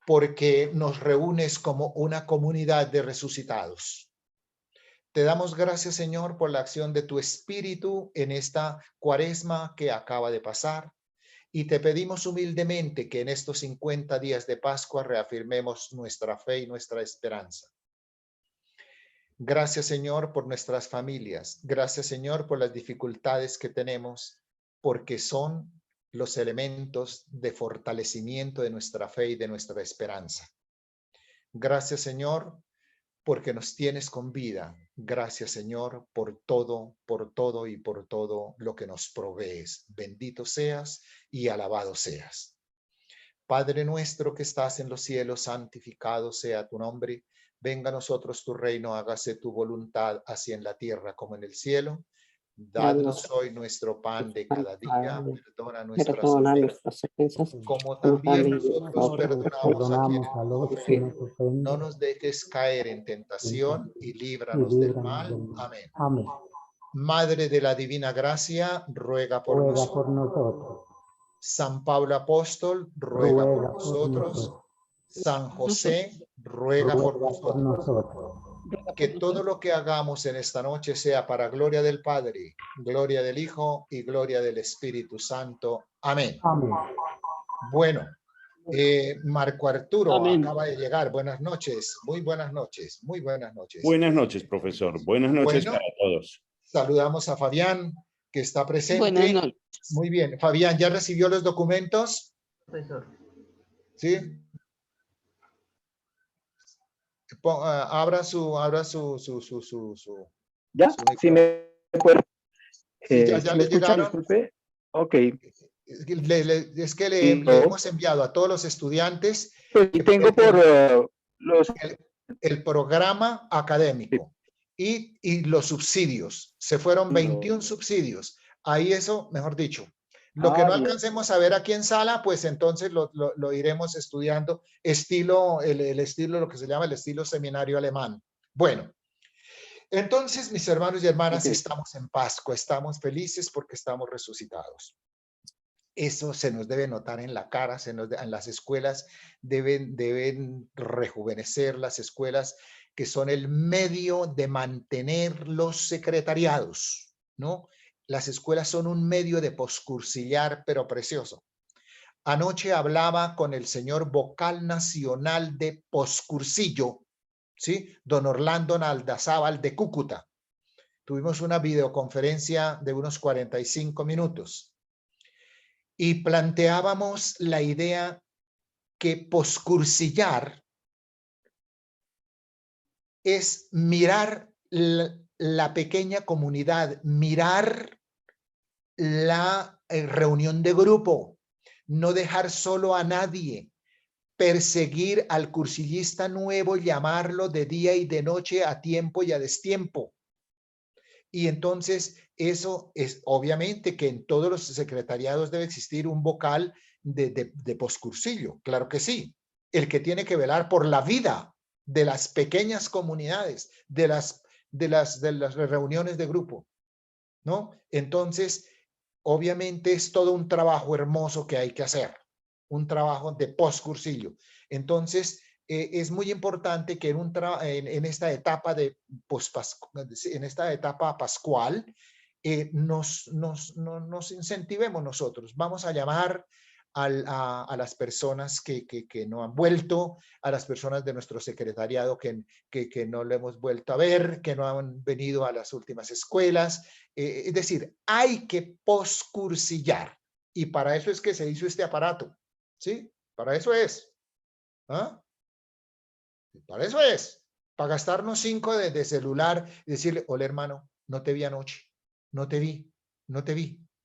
porque nos reúnes como una comunidad de resucitados. Te damos gracias, Señor, por la acción de tu Espíritu en esta cuaresma que acaba de pasar. Y te pedimos humildemente que en estos 50 días de Pascua reafirmemos nuestra fe y nuestra esperanza. Gracias, Señor, por nuestras familias. Gracias, Señor, por las dificultades que tenemos, porque son los elementos de fortalecimiento de nuestra fe y de nuestra esperanza. Gracias, Señor, porque nos tienes con vida. Gracias, Señor, por todo y por todo lo que nos provees. Bendito seas y alabado seas. Padre nuestro que estás en los cielos, santificado sea tu nombre. Venga a nosotros tu reino, hágase tu voluntad, así en la tierra como en el cielo. Dadnos hoy nuestro pan de cada día, perdona nuestras ofensas, como también nosotros perdonamos a quienes nos ofenden. No nos dejes caer en tentación y líbranos del mal. Amén. Madre de la divina gracia, ruega por nosotros. San Pablo Apóstol, ruega por nosotros. San José, ruega por nosotros. Que todo lo que hagamos en esta noche sea para gloria del Padre, gloria del Hijo y gloria del Espíritu Santo. Amén. Amén. Bueno, Marco Arturo acaba de llegar. Buenas noches, muy buenas noches, muy buenas noches. Buenas noches, profesor. Buenas noches para todos. Saludamos a Fabián, que está presente. Buenas noches. Muy bien. Fabián, ¿ya recibió los documentos? Profesor. ¿Sí? Abra su ¿Ya? Sí, me acuerdo. Sí, ya le llegaron. Disculpe. Ok. Es que le hemos enviado a todos los estudiantes y tengo por el programa académico y los subsidios. Se fueron 21 subsidios. Ahí eso, mejor dicho. Lo que no alcancemos a ver aquí en sala, pues entonces lo iremos estudiando estilo, el estilo, lo que se llama el estilo seminario alemán. Bueno, entonces, mis hermanos y hermanas, estamos en Pascua, estamos felices porque estamos resucitados. Eso se nos debe notar en la cara, en las escuelas deben rejuvenecer las escuelas que son el medio de mantener los secretariados, ¿no? Las escuelas son un medio de poscursillar, pero precioso. Anoche hablaba con el señor vocal nacional de poscursillo, ¿sí? Don Orlando Naldazábal de Cúcuta. Tuvimos una videoconferencia de unos 45 minutos y planteábamos la idea que poscursillar es mirar la pequeña comunidad, mirar la reunión de grupo, no dejar solo a nadie, perseguir al cursillista nuevo, llamarlo de día y de noche, a tiempo y a destiempo. Y entonces eso es obviamente que en todos los secretariados debe existir un vocal de poscursillo, claro que sí, el que tiene que velar por la vida de las pequeñas comunidades, de las reuniones de grupo, ¿no? Entonces, obviamente es todo un trabajo hermoso que hay que hacer, un trabajo de poscursillo. Entonces, es muy importante que en esta etapa en esta etapa pascual nos incentivemos nosotros. Vamos a llamar a las personas que no han vuelto, a las personas de nuestro secretariado que no lo hemos vuelto a ver, que no han venido a las últimas escuelas. Es decir, hay que poscursillar. Y para eso es que se hizo este aparato. ¿Sí? Para eso es. ¿Ah? Para eso es. Para gastarnos 5 de celular y decirle, hola hermano, no te vi anoche. No te vi.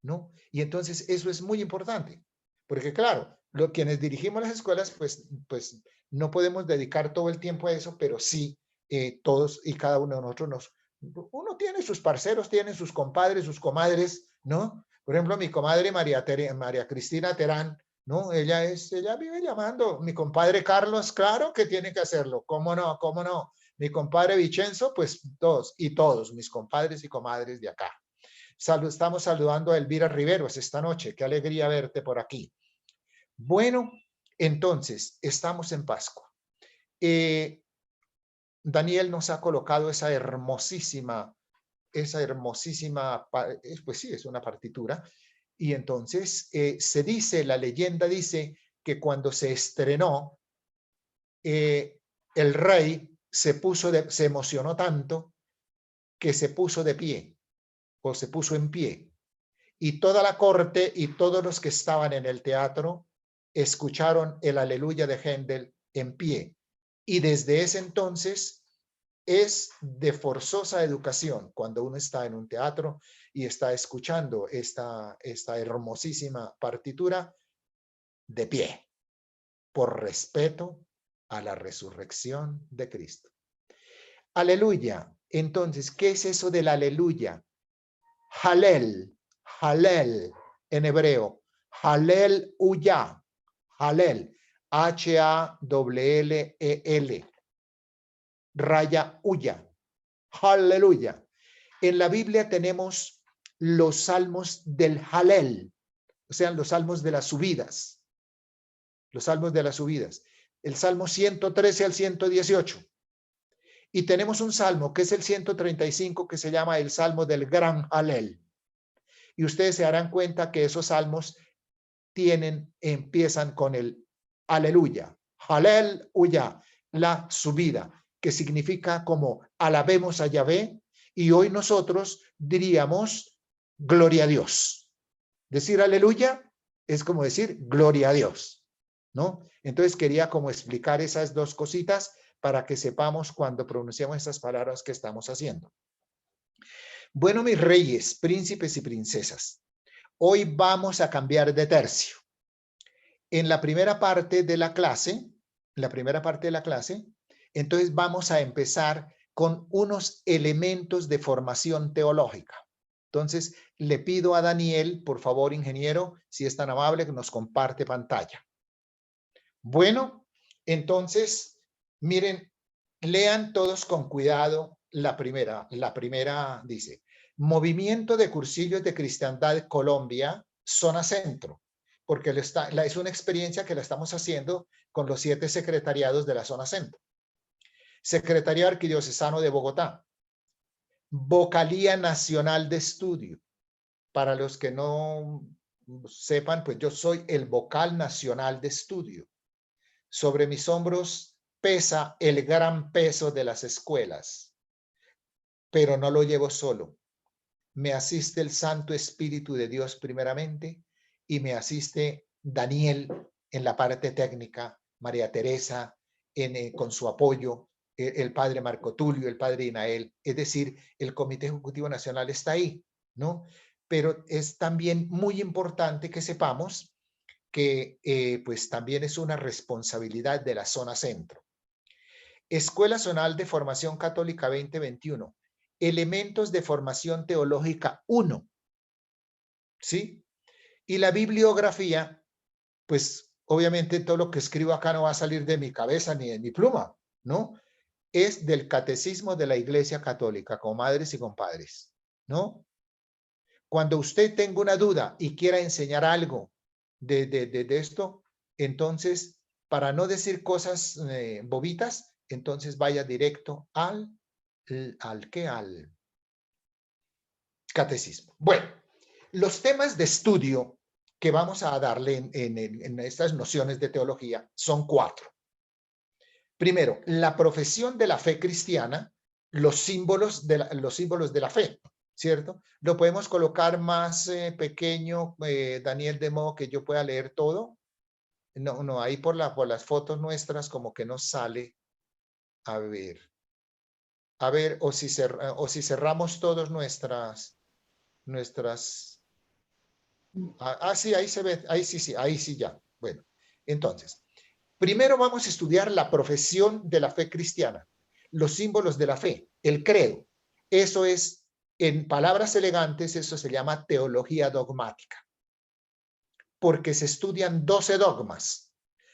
¿No? Y entonces eso es muy importante. Porque claro, quienes dirigimos las escuelas, pues no podemos dedicar todo el tiempo a eso, pero sí todos y cada uno de nosotros uno tiene sus parceros, tiene sus compadres, sus comadres, ¿no? Por ejemplo, mi comadre María Cristina Terán, ¿no? Ella vive llamando. Mi compadre Carlos, claro que tiene que hacerlo. ¿Cómo no? ¿Cómo no? Mi compadre Vicenzo, pues todos, mis compadres y comadres de acá. Estamos saludando a Elvira Riveros esta noche. Qué alegría verte por aquí. Bueno, Entonces, estamos en Pascua. Daniel nos ha colocado esa hermosísima, pues sí, es una partitura. Y entonces se dice, la leyenda dice que cuando se estrenó, el rey se emocionó tanto que se puso de pie, o se puso en pie. Y toda la corte y todos los que estaban en el teatro escucharon el aleluya de Händel en pie. Y desde ese entonces es de forzosa educación cuando uno está en un teatro y está escuchando esta hermosísima partitura de pie, por respeto a la resurrección de Cristo. Aleluya. Entonces, ¿qué es eso del aleluya? Halel, Halel en hebreo, Halel Uya, Halel, H-A-L-L-E-L, raya Uya, Aleluya. En la Biblia tenemos los salmos del Halel, o sea, los salmos de las subidas, los salmos de las subidas, el salmo 113 al 118. Y tenemos un salmo que es el 135 que se llama el salmo del gran Halel. Y ustedes se darán cuenta que esos salmos empiezan con el aleluya, aleluya, la subida, que significa como alabemos a Yahvé, y hoy nosotros diríamos gloria a Dios. Decir aleluya es como decir gloria a Dios, ¿no? Entonces quería como explicar esas dos cositas para que sepamos cuando pronunciamos estas palabras que estamos haciendo. Bueno, mis reyes, príncipes y princesas, hoy vamos a cambiar de tercio. En la primera parte de la clase, entonces vamos a empezar con unos elementos de formación teológica. Entonces, le pido a Daniel, por favor, ingeniero, si es tan amable, que nos comparte pantalla. Bueno, entonces, miren, lean todos con cuidado la primera. La primera dice, Movimiento de Cursillos de Cristiandad Colombia, Zona Centro, porque es una experiencia que la estamos haciendo con los 7 secretariados de la Zona Centro. Secretaría Arquidiocesano de Bogotá, Vocalía Nacional de Estudio. Para los que no sepan, pues yo soy el vocal nacional de estudio. Sobre mis hombros pesa el gran peso de las escuelas, pero no lo llevo solo. Me asiste el Santo Espíritu de Dios primeramente y me asiste Daniel en la parte técnica, María Teresa con su apoyo, el padre Marco Tulio, el padre Inael, es decir, el Comité Ejecutivo Nacional está ahí, ¿no? Pero es también muy importante que sepamos que pues también es una responsabilidad de la zona centro. Escuela Zonal de Formación Católica 2021. Elementos de formación teológica 1. ¿Sí? Y la bibliografía, pues obviamente todo lo que escribo acá no va a salir de mi cabeza ni de mi pluma, ¿no? Es del Catecismo de la Iglesia Católica, comadres y compadres, ¿no? Cuando usted tenga una duda y quiera enseñar algo de esto, entonces, para no decir cosas bobitas, entonces vaya directo al catecismo. Bueno, los temas de estudio que vamos a darle en estas nociones de teología son 4. Primero, la profesión de la fe cristiana, los símbolos de la fe, ¿cierto? Lo podemos colocar más pequeño, Daniel, de modo que yo pueda leer todo. No, ahí por las fotos nuestras como que no sale. A ver, o si cerramos todos nuestras. Sí, ahí se ve, ahí sí ya. Bueno, entonces, primero vamos a estudiar la profesión de la fe cristiana, los símbolos de la fe, el credo. Eso es, en palabras elegantes, eso se llama teología dogmática, porque se estudian 12 dogmas,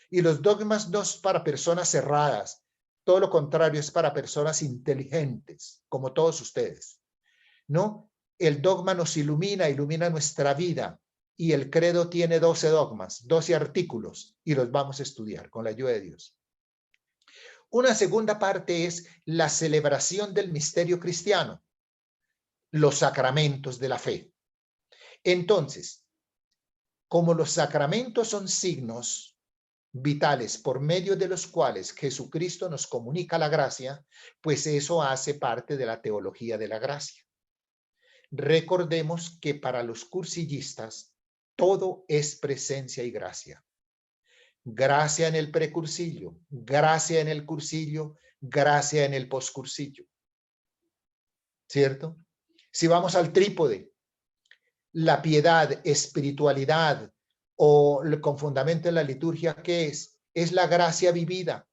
y los dogmas no es para personas cerradas, todo lo contrario, es para personas inteligentes, como todos ustedes, ¿no? El dogma nos ilumina nuestra vida y el credo tiene 12 dogmas, 12 artículos, y los vamos a estudiar con la ayuda de Dios. Una segunda parte es la celebración del misterio cristiano, los sacramentos de la fe. Entonces, como los sacramentos son signos vitales por medio de los cuales Jesucristo nos comunica la gracia, pues eso hace parte de la teología de la gracia. Recordemos que para los cursillistas todo es presencia y gracia. Gracia en el precursillo, gracia en el cursillo, gracia en el poscursillo. ¿Cierto? Si vamos al trípode, la piedad, espiritualidad o con fundamento en la liturgia, ¿qué es? Es la gracia vivida.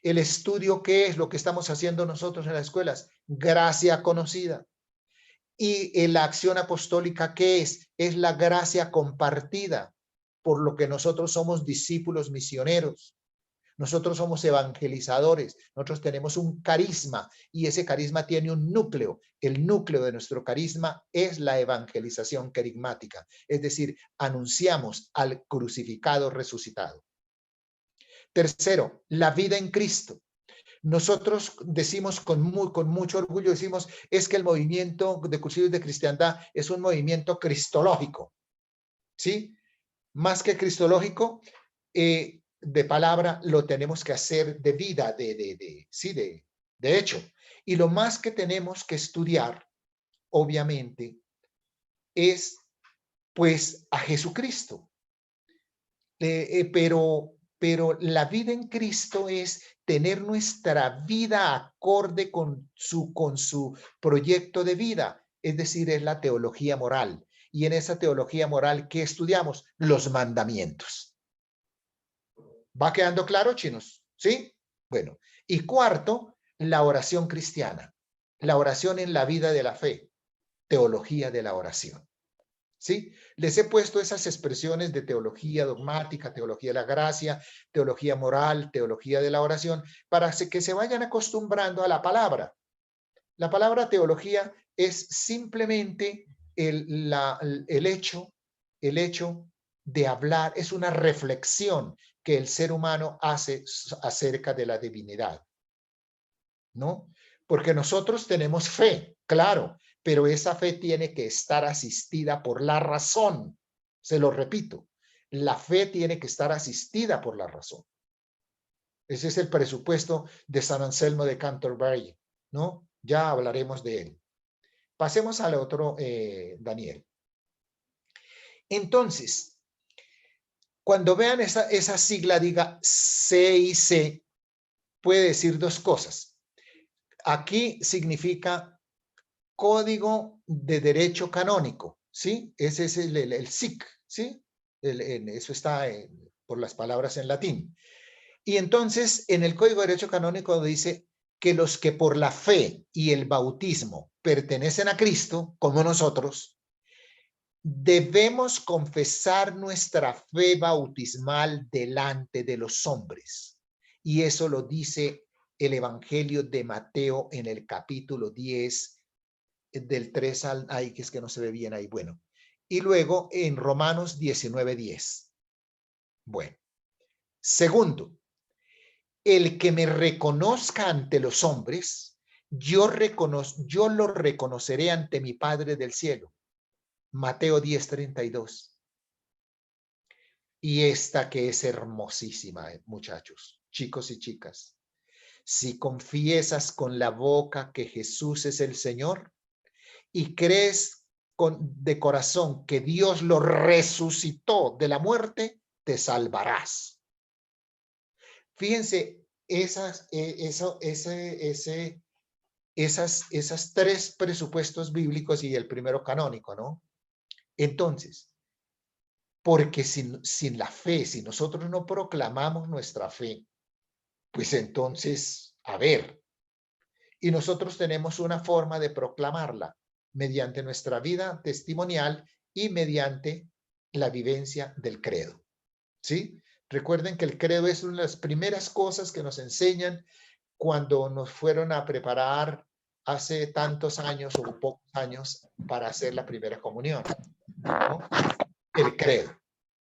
El estudio, ¿qué es lo que estamos haciendo nosotros en las escuelas? Gracia conocida. Y la acción apostólica, ¿qué es? Es la gracia compartida, por lo que nosotros somos discípulos misioneros. Nosotros somos evangelizadores, nosotros tenemos un carisma y ese carisma tiene un núcleo. El núcleo de nuestro carisma es la evangelización carismática, es decir, anunciamos al crucificado resucitado. Tercero, la vida en Cristo. Nosotros decimos con mucho orgullo, decimos, es que el movimiento de cursillos de cristiandad es un movimiento cristológico, ¿sí? Más que cristológico, de palabra, lo tenemos que hacer de vida, de hecho. Y lo más que tenemos que estudiar, obviamente, es pues a Jesucristo. Pero la vida en Cristo es tener nuestra vida acorde con su proyecto de vida, es decir, es la teología moral. Y en esa teología moral, ¿qué estudiamos? Los mandamientos. ¿Va quedando claro, chinos? ¿Sí? Bueno, y cuarto, la oración cristiana. La oración en la vida de la fe. Teología de la oración. ¿Sí? Les he puesto esas expresiones de teología dogmática, teología de la gracia, teología moral, teología de la oración, para que se vayan acostumbrando a la palabra. La palabra teología es simplemente el hecho de hablar, es una reflexión que el ser humano hace acerca de la divinidad, ¿no? Porque nosotros tenemos fe, claro, pero esa fe tiene que estar asistida por la razón. Se lo repito, la fe tiene que estar asistida por la razón. Ese es el presupuesto de San Anselmo de Canterbury, ¿no? Ya hablaremos de él. Pasemos al otro, Daniel. Entonces, cuando vean esa sigla, diga CIC, puede decir dos cosas. Aquí significa Código de Derecho Canónico, ¿sí? Ese es el SIC, ¿sí? Eso está por las palabras en latín. Y entonces, en el Código de Derecho Canónico dice que los que por la fe y el bautismo pertenecen a Cristo, como nosotros, debemos confesar nuestra fe bautismal delante de los hombres. Y eso lo dice el Evangelio de Mateo en el capítulo 10, del 3 al, ay, que es que no se ve bien ahí, bueno. Y luego en Romanos 19:10. Bueno. Segundo, el que me reconozca ante los hombres, yo lo reconoceré ante mi Padre del cielo. Mateo 10:32. Y esta que es hermosísima, muchachos, chicos y chicas. Si confiesas con la boca que Jesús es el Señor y crees de corazón que Dios lo resucitó de la muerte, te salvarás. Fíjense, esas tres presupuestos bíblicos y el primero canónico, ¿no? Entonces, porque sin la fe, si nosotros no proclamamos nuestra fe, pues entonces, a ver, y nosotros tenemos una forma de proclamarla mediante nuestra vida testimonial y mediante la vivencia del credo, ¿sí? Recuerden que el credo es una de las primeras cosas que nos enseñan cuando nos fueron a preparar hace tantos años o pocos años para hacer la primera comunión, ¿no? el credo.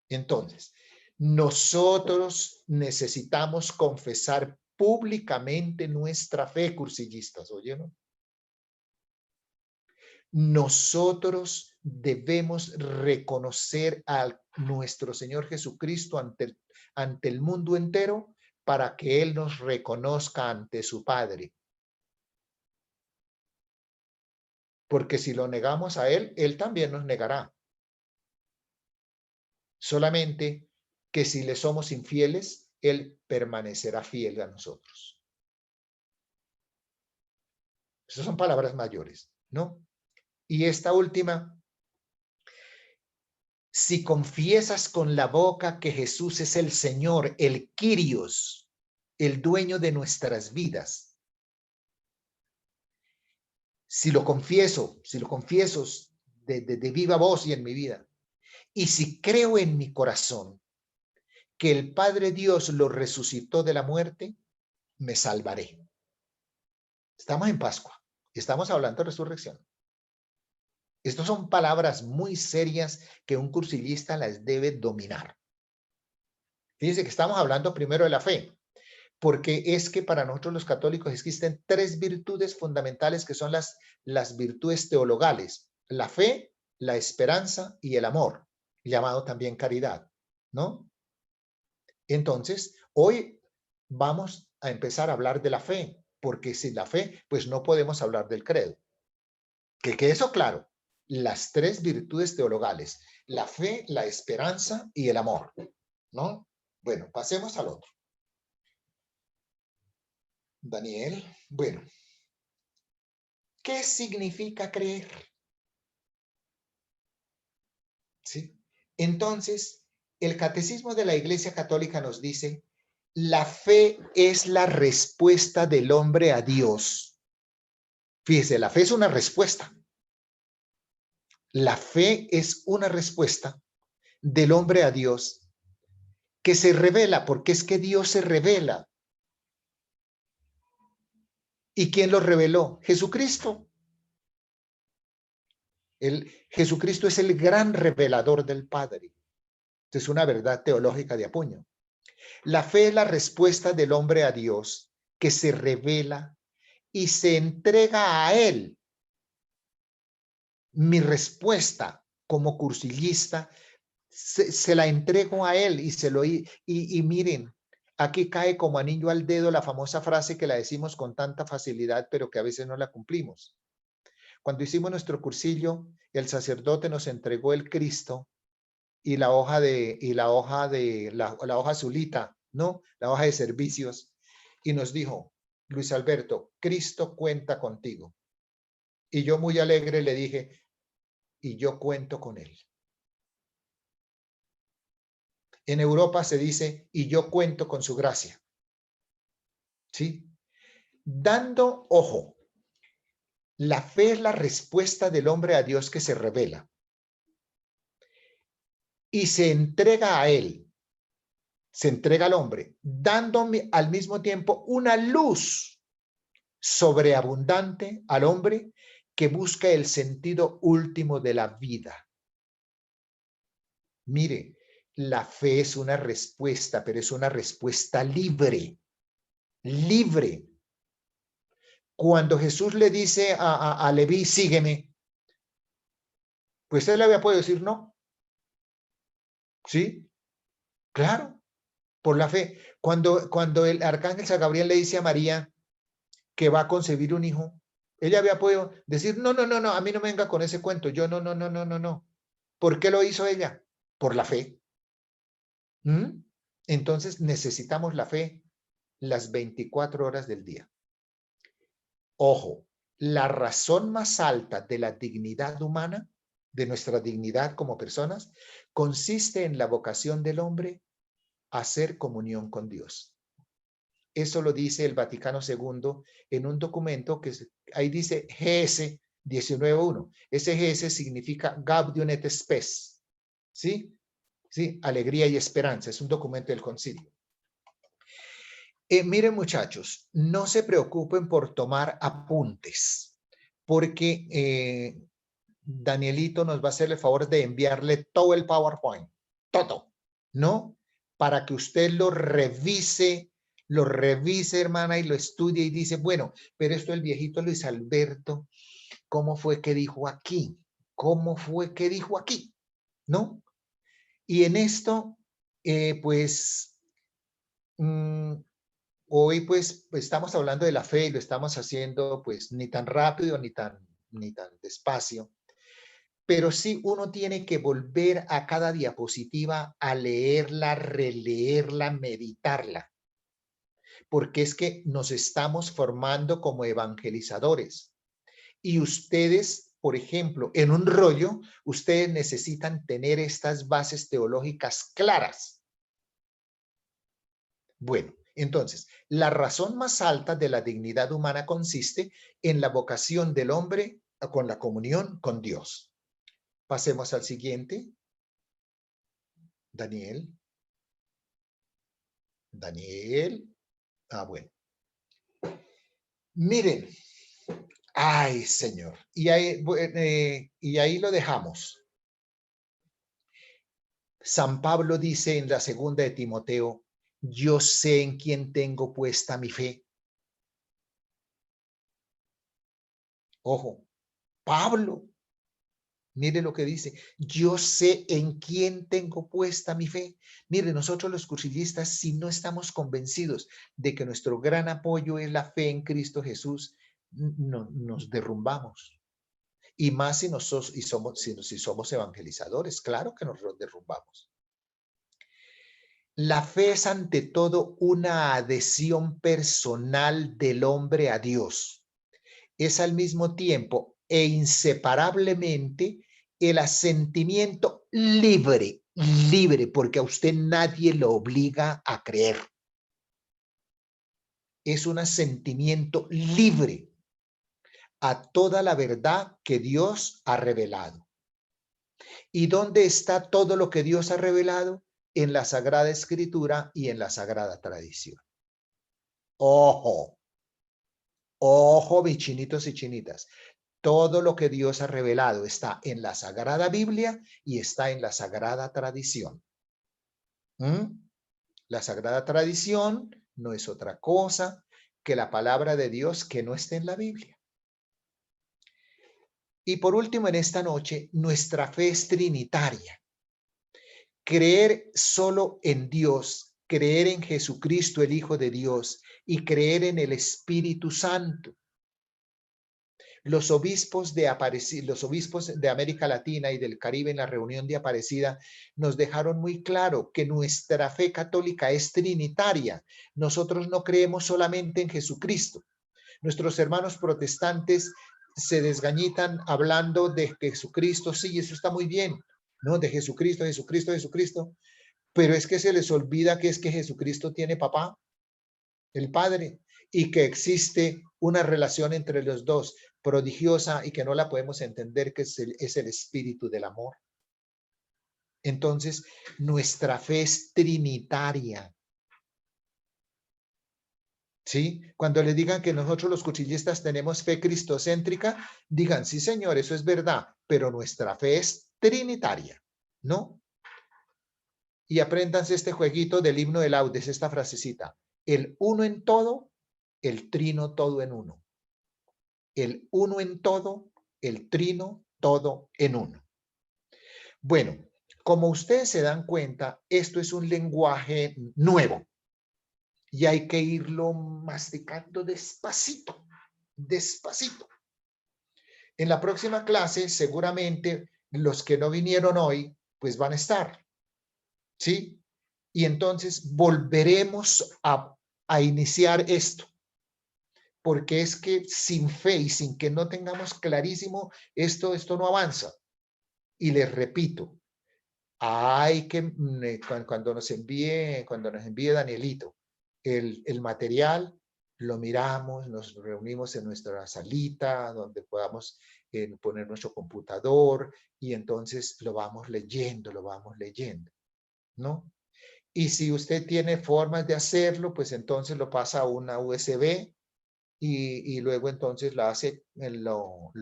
Entonces, nosotros necesitamos confesar públicamente nuestra fe, cursillistas, ¿oyeron? Nosotros debemos reconocer a nuestro Señor Jesucristo ante el mundo entero para que Él nos reconozca ante su Padre. Porque si lo negamos a Él, Él también nos negará. Solamente que si le somos infieles, Él permanecerá fiel a nosotros. Esas son palabras mayores, ¿no? Y esta última, si confiesas con la boca que Jesús es el Señor, el Kyrios, el dueño de nuestras vidas. Si lo confieso de viva voz y en mi vida, y si creo en mi corazón que el Padre Dios lo resucitó de la muerte, me salvaré. Estamos en Pascua, estamos hablando de resurrección. Estas son palabras muy serias que un cursillista las debe dominar. Fíjense que estamos hablando primero de la fe, porque es que para nosotros los católicos existen tres virtudes fundamentales que son las virtudes teologales: la fe, la esperanza y el amor, llamado también caridad, ¿no? Entonces, hoy vamos a empezar a hablar de la fe, porque sin la fe, pues no podemos hablar del credo. Que quede eso claro, las tres virtudes teologales: la fe, la esperanza y el amor, ¿no? Bueno, pasemos al otro. Daniel, bueno, ¿qué significa creer? ¿Sí? Entonces, el Catecismo de la Iglesia Católica nos dice: la fe es la respuesta del hombre a Dios. Fíjese, la fe es una respuesta. La fe es una respuesta del hombre a Dios que se revela, porque es que Dios se revela. ¿Y quién lo reveló? Jesucristo. Jesucristo es el gran revelador del Padre. Es una verdad teológica de apuño. La fe es la respuesta del hombre a Dios que se revela y se entrega a Él. Mi respuesta como cursillista se la entrego a Él y miren, aquí cae como anillo al dedo la famosa frase que la decimos con tanta facilidad, pero que a veces no la cumplimos. Cuando hicimos nuestro cursillo, el sacerdote nos entregó el Cristo y la hoja azulita, ¿no? La hoja de servicios, y nos dijo: Luis Alberto, Cristo cuenta contigo. Y yo muy alegre le dije: y yo cuento con él. En Europa se dice: y yo cuento con su gracia. ¿Sí? Dando, ojo, la fe es la respuesta del hombre a Dios que se revela y se entrega a él, se entrega al hombre, dándome al mismo tiempo una luz sobreabundante al hombre que busca el sentido último de la vida. Mire, la fe es una respuesta, pero es una respuesta libre. Libre. Cuando Jesús le dice a Leví: sígueme, pues él le había podido decir no. ¿Sí? Claro, por la fe. Cuando el arcángel San Gabriel le dice a María que va a concebir un hijo, ella había podido decir: no, a mí no me venga con ese cuento, yo no. ¿Por qué lo hizo ella? Por la fe. Entonces necesitamos la fe las 24 horas del día. Ojo, la razón más alta de la dignidad humana, de nuestra dignidad como personas, consiste en la vocación del hombre a hacer comunión con Dios. Eso lo dice el Vaticano II en un documento que ahí dice GS 19.1. Ese GS significa Gaudium et Spes. ¿Sí? ¿Sí? Alegría y esperanza. Es un documento del concilio. Miren, muchachos, no se preocupen por tomar apuntes, porque Danielito nos va a hacer el favor de enviarle todo el PowerPoint, todo, ¿no? Para que usted lo revise, hermana, y lo estudie y dice, bueno, pero esto el viejito Luis Alberto, ¿cómo fue que dijo aquí? ¿Cómo fue que dijo aquí? ¿No? Y en esto, pues, hoy pues estamos hablando de la fe y lo estamos haciendo pues ni tan rápido ni tan despacio. Pero sí uno tiene que volver a cada diapositiva a leerla, releerla, meditarla. Porque es que nos estamos formando como evangelizadores. Y ustedes, por ejemplo, en un rollo, ustedes necesitan tener estas bases teológicas claras. Bueno, entonces, la razón más alta de la dignidad humana consiste en la vocación del hombre con la comunión con Dios. Pasemos al siguiente. Daniel. Bueno. Miren. Ay, Señor. Y ahí lo dejamos. San Pablo dice en la segunda de Timoteo, yo sé en quién tengo puesta mi fe. Ojo, Pablo. Mire lo que dice, yo sé en quién tengo puesta mi fe. Mire, nosotros los cursillistas, si no estamos convencidos de que nuestro gran apoyo es la fe en Cristo Jesús, no, nos derrumbamos. Y más si somos evangelizadores, claro que nos derrumbamos. La fe es ante todo una adhesión personal del hombre a Dios. Es al mismo tiempo e inseparablemente el asentimiento libre, porque a usted nadie lo obliga a creer. Es un asentimiento libre a toda la verdad que Dios ha revelado. ¿Y dónde está todo lo que Dios ha revelado? En la Sagrada Escritura y en la Sagrada Tradición. Ojo, ojo, mis chinitos y chinitas. Todo lo que Dios ha revelado está en la Sagrada Biblia y está en la Sagrada Tradición. La Sagrada Tradición no es otra cosa que la palabra de Dios que no está en la Biblia. Y por último, en esta noche, nuestra fe es trinitaria. Creer solo en Dios, creer en Jesucristo, el Hijo de Dios, y creer en el Espíritu Santo. Los obispos de América Latina y del Caribe en la reunión de Aparecida nos dejaron muy claro que nuestra fe católica es trinitaria. Nosotros no creemos solamente en Jesucristo. Nuestros hermanos protestantes se desgañitan hablando de Jesucristo. Sí, eso está muy bien, ¿no? De Jesucristo, Jesucristo, Jesucristo. Pero es que se les olvida que es que Jesucristo tiene papá, el Padre, y que existe una relación entre los dos prodigiosa y que no la podemos entender, que es el espíritu del amor. Entonces, nuestra fe es trinitaria. ¿Sí? Cuando les digan que nosotros los cuchillistas tenemos fe cristocéntrica, digan, sí señor, eso es verdad, pero nuestra fe es trinitaria, ¿no? Y apréndanse este jueguito del himno de laudes, esta frasecita, el uno en todo, el trino todo en uno. El uno en todo, el trino todo en uno. Bueno, como ustedes se dan cuenta, esto es un lenguaje nuevo y hay que irlo masticando despacito, despacito. En la próxima clase, seguramente los que no vinieron hoy, pues van a estar, ¿sí? Y entonces volveremos a iniciar esto. Porque es que sin fe y sin que no tengamos clarísimo, esto no avanza. Y les repito, hay que, cuando nos envíe Danielito el material, lo miramos, nos reunimos en nuestra salita donde podamos poner nuestro computador y entonces lo vamos leyendo, ¿no? Y si usted tiene formas de hacerlo, pues entonces lo pasa a una USB y luego entonces lo hace, lo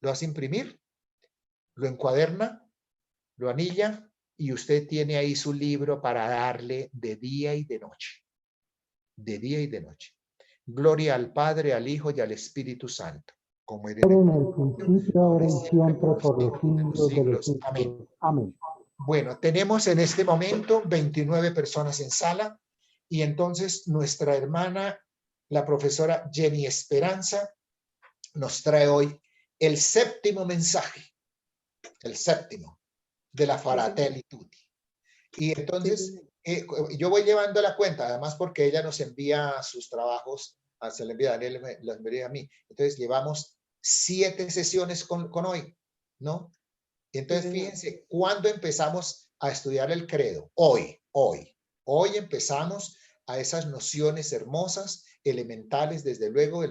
Lo hace imprimir, lo encuaderna, lo anilla y usted tiene ahí su libro para darle de día y de noche. De día y de noche. Gloria al Padre, al Hijo y al Espíritu Santo. Como era en el principio, ahora y siempre, por los siglos de los siglos. Amén. siglos. Amén. Bueno, tenemos en este momento 29 personas en sala y entonces nuestra hermana, la profesora Jenny Esperanza, nos trae hoy el séptimo mensaje, el séptimo de la Fratelli Tutti. Y entonces yo voy llevando la cuenta, además porque ella nos envía sus trabajos, se le envía a Daniel, los envía a mí. Entonces llevamos 7 sesiones con hoy, ¿no? Entonces fíjense, ¿cuándo empezamos a estudiar el credo? Hoy empezamos a esas nociones hermosas, elementales, desde luego,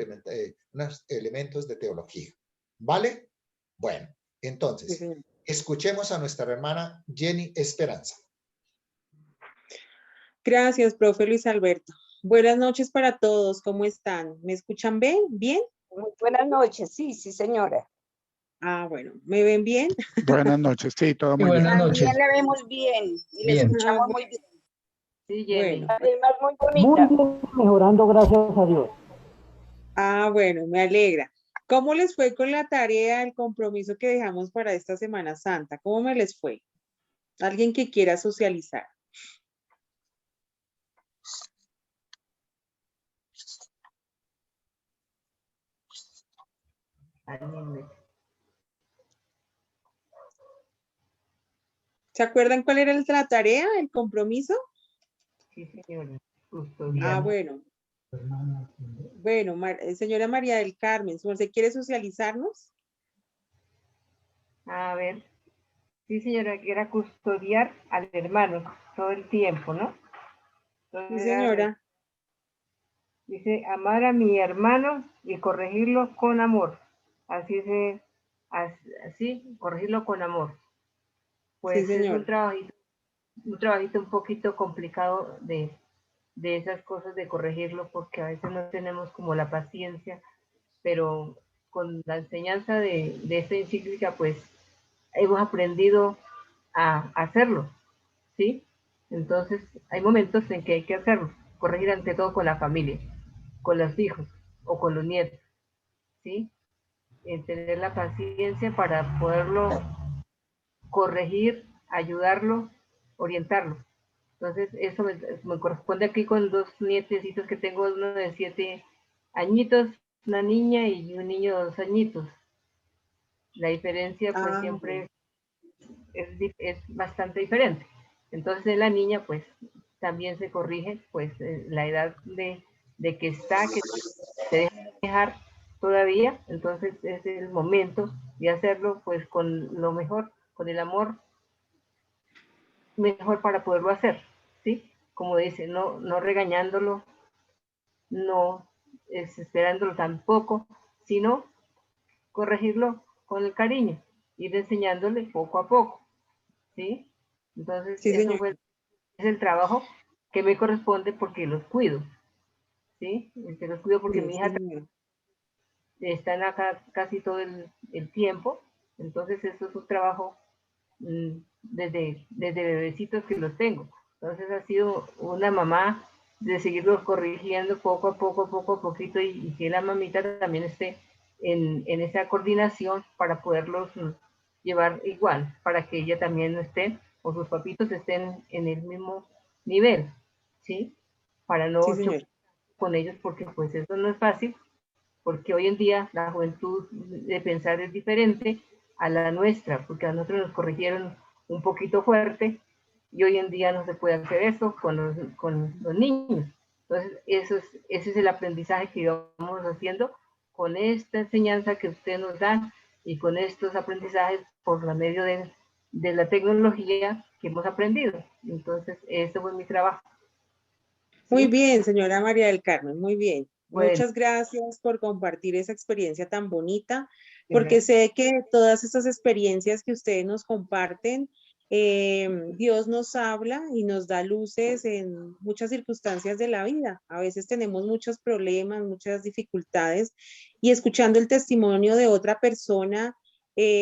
unos elementos de teología. ¿Vale? Bueno, entonces, escuchemos a nuestra hermana Jenny Esperanza. Gracias, profe Luis Alberto. Buenas noches para todos. ¿Cómo están? ¿Me escuchan bien? ¿Bien? Muy buenas noches. Sí, sí, señora. Ah, bueno. ¿Me ven bien? Buenas noches. Sí, todo muy bien. Buenas noches. También la vemos bien y la escuchamos muy bien. Sí, Jenny. Bueno. Además, muy Muy bonita. bien, mejorando, gracias a Dios. Ah, bueno, me alegra. ¿Cómo les fue con la tarea, el compromiso que dejamos para esta Semana Santa? ¿Cómo me les fue? ¿Alguien que quiera socializar? ¿Se acuerdan cuál era la tarea, el compromiso? Sí, señora. Ah, bueno. Bueno, señora María del Carmen, ¿se quiere socializarnos? A ver. Sí, señora, que era custodiar al hermano todo el tiempo, ¿no? Entonces, Sí, señora. dice, amar a mi hermano y corregirlo con amor. Así, corregirlo con amor. Pues Sí, es señora. un trabajito un poquito complicado de esas cosas de corregirlo, porque a veces no tenemos como la paciencia, pero con la enseñanza de esta encíclica, pues hemos aprendido a hacerlo, ¿sí? Entonces, hay momentos en que hay que hacerlo, corregir ante todo con la familia, con los hijos o con los nietos, ¿sí? Tener la paciencia para poderlo corregir, ayudarlo, orientarlo. Entonces, eso me corresponde aquí con 2 nietecitos que tengo, uno de 7 añitos, una niña y un niño de 2 añitos. La diferencia, pues, siempre es bastante diferente. Entonces, en la niña, pues, también se corrige, pues, la edad de que está, que se deja dejar todavía. Entonces, es el momento de hacerlo, pues, con lo mejor, con el amor mejor para poderlo hacer, ¿sí? Como dice, no regañándolo, no desesperándolo tampoco, sino corregirlo con el cariño, ir enseñándole poco a poco, ¿sí? Entonces, Sí, eso señora. es el trabajo que me corresponde porque los cuido, ¿sí? Que los cuido porque Sí, mi hija señora. está acá casi todo el tiempo, entonces eso es un trabajo desde bebecitos que los tengo. Entonces ha sido una mamá de seguirlos corrigiendo poco a poquito y que la mamita también esté en esa coordinación para poderlos llevar igual, para que ella también no esté, o sus papitos estén en el mismo nivel, ¿sí? Para no Sí, chocar señora. con ellos, porque pues eso no es fácil, porque hoy en día la juventud de pensar es diferente a la nuestra, porque a nosotros nos corrigieron un poquito fuerte y hoy en día no se puede hacer eso con los niños. Entonces, ese es el aprendizaje que vamos haciendo con esta enseñanza que usted nos da y con estos aprendizajes por la medio de la tecnología que hemos aprendido. Entonces, eso fue mi trabajo. Muy ¿Sí? bien, señora María del Carmen, muy bien. Bueno. Muchas gracias por compartir esa experiencia tan bonita, Sí, porque gracias. sé que todas estas experiencias que ustedes nos comparten, Dios nos habla y nos da luces en muchas circunstancias de la vida. A veces tenemos muchos problemas, muchas dificultades, y escuchando el testimonio de otra persona,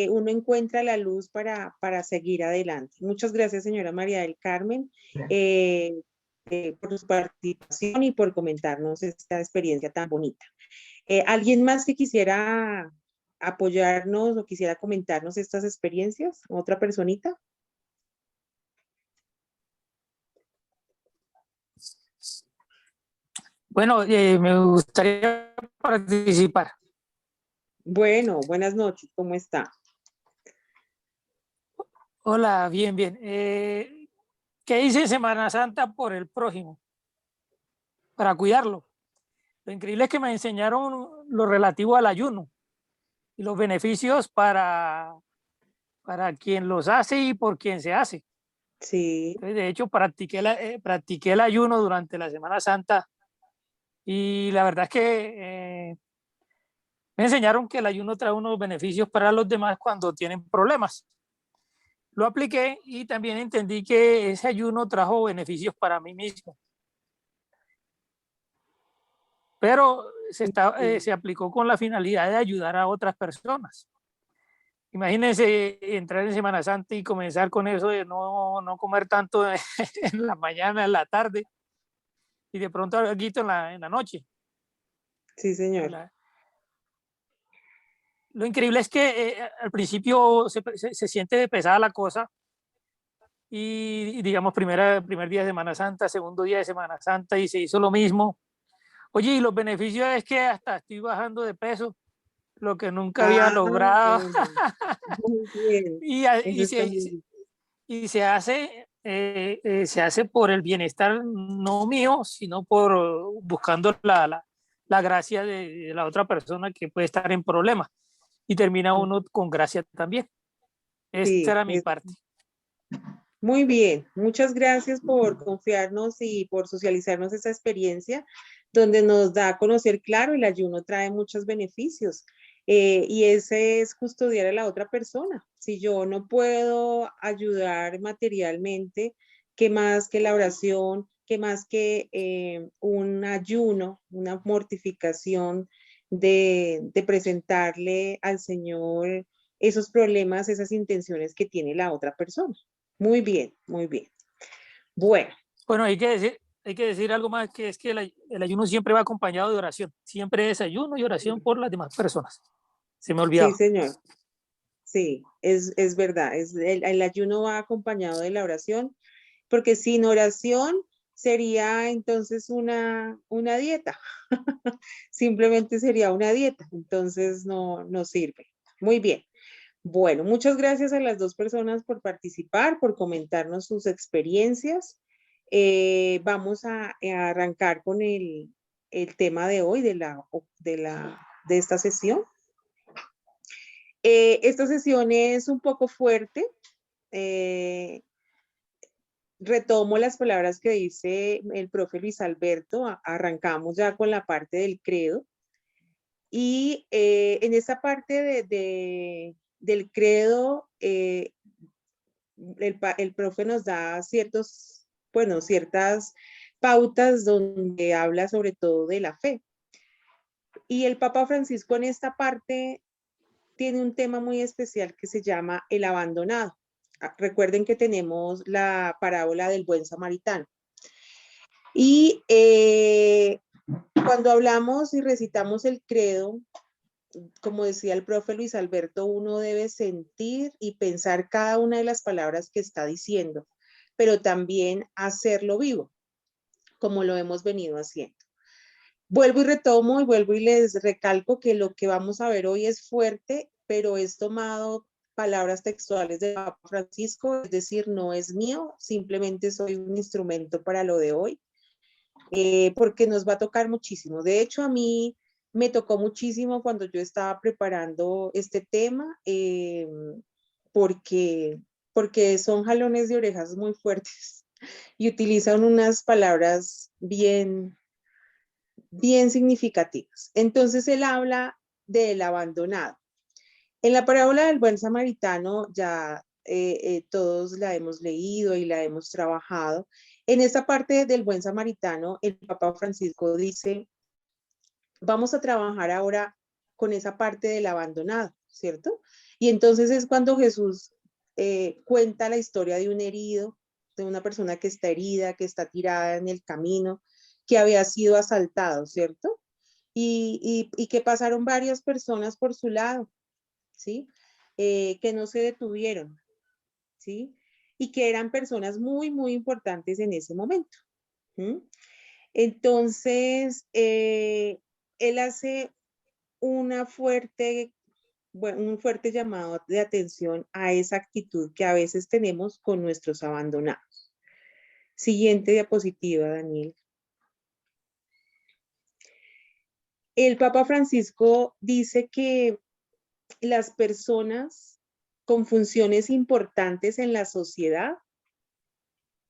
uno encuentra la luz para seguir adelante. Muchas gracias, señora María del Carmen, por su participación y por comentarnos esta experiencia tan bonita. ¿Alguien más que quisiera apoyarnos o quisiera comentarnos estas experiencias? ¿Otra personita? Bueno, me gustaría participar. Bueno, buenas noches, ¿cómo está? Hola, bien, bien. ¿Qué hice en Semana Santa por el prójimo? Para cuidarlo. Lo increíble es que me enseñaron lo relativo al ayuno y los beneficios para quien los hace y por quien se hace. Sí. Entonces, de hecho, practiqué el ayuno durante la Semana Santa y la verdad es que me enseñaron que el ayuno trae unos beneficios para los demás cuando tienen problemas. Lo apliqué y también entendí que ese ayuno trajo beneficios para mí mismo. Pero se aplicó con la finalidad de ayudar a otras personas. Imagínense entrar en Semana Santa y comenzar con eso de no comer tanto en la mañana, en la tarde y de pronto algo en la noche. Sí, señor. Lo increíble es que al principio se siente pesada la cosa y digamos primer día de Semana Santa, segundo día de Semana Santa y se hizo lo mismo. Oye, y los beneficios es que hasta estoy bajando de peso, lo que nunca había logrado. Bueno. Muy bien. Y se hace por el bienestar no mío, sino por buscando la gracia de la otra persona que puede estar en problemas. Y termina uno con gracia también. Esta era mi parte. Muy bien, muchas gracias por confiarnos y por socializarnos esta experiencia, donde nos da a conocer, claro, el ayuno trae muchos beneficios. Y ese es custodiar a la otra persona. Si yo no puedo ayudar materialmente, ¿qué más que la oración? ¿Qué más que un ayuno, una mortificación de presentarle al Señor esos problemas, esas intenciones que tiene la otra persona? Muy bien, muy bien. Bueno. Bueno, hay que decir algo más, que es que el ayuno siempre va acompañado de oración. Siempre es ayuno y oración por las demás personas. Se me olvidaba. Sí, señor. Sí, es verdad. El ayuno va acompañado de la oración, porque sin oración sería entonces una dieta. Simplemente sería una dieta. Entonces no sirve. Muy bien. Bueno, muchas gracias a las dos personas por participar, por comentarnos sus experiencias. Vamos a arrancar con el tema de hoy de esta sesión. Esta sesión es un poco fuerte. Retomo las palabras que dice el profe Luis Alberto. Arrancamos ya con la parte del credo. Y en esa parte del credo, el profe nos da ciertas pautas donde habla sobre todo de la fe. Y el Papa Francisco en esta parte tiene un tema muy especial que se llama el abandonado. Recuerden que tenemos la parábola del buen samaritano. Y cuando hablamos y recitamos el credo, como decía el profe Luis Alberto, uno debe sentir y pensar cada una de las palabras que está diciendo, pero también hacerlo vivo, como lo hemos venido haciendo. Vuelvo y retomo y vuelvo y les recalco que lo que vamos a ver hoy es fuerte, pero es tomado palabras textuales de Papa Francisco, es decir, no es mío, simplemente soy un instrumento para lo de hoy, porque nos va a tocar muchísimo. De hecho, a mí me tocó muchísimo cuando yo estaba preparando este tema, porque son jalones de orejas muy fuertes y utilizan unas palabras bien significativas. Entonces él habla del abandonado. En la parábola del buen samaritano ya todos la hemos leído y la hemos trabajado. En esta parte del buen samaritano, el Papa Francisco dice, vamos a trabajar ahora con esa parte del abandonado, ¿cierto? Y entonces es cuando Jesús cuenta la historia de un herido, de una persona que está herida, que está tirada en el camino, que había sido asaltado, ¿cierto? Y que pasaron varias personas por su lado, ¿sí? Que no se detuvieron, ¿sí? Y que eran personas muy, muy importantes en ese momento. ¿Sí? Entonces, él hace un fuerte llamado de atención a esa actitud que a veces tenemos con nuestros abandonados. Siguiente diapositiva, Daniel. El Papa Francisco dice que las personas con funciones importantes en la sociedad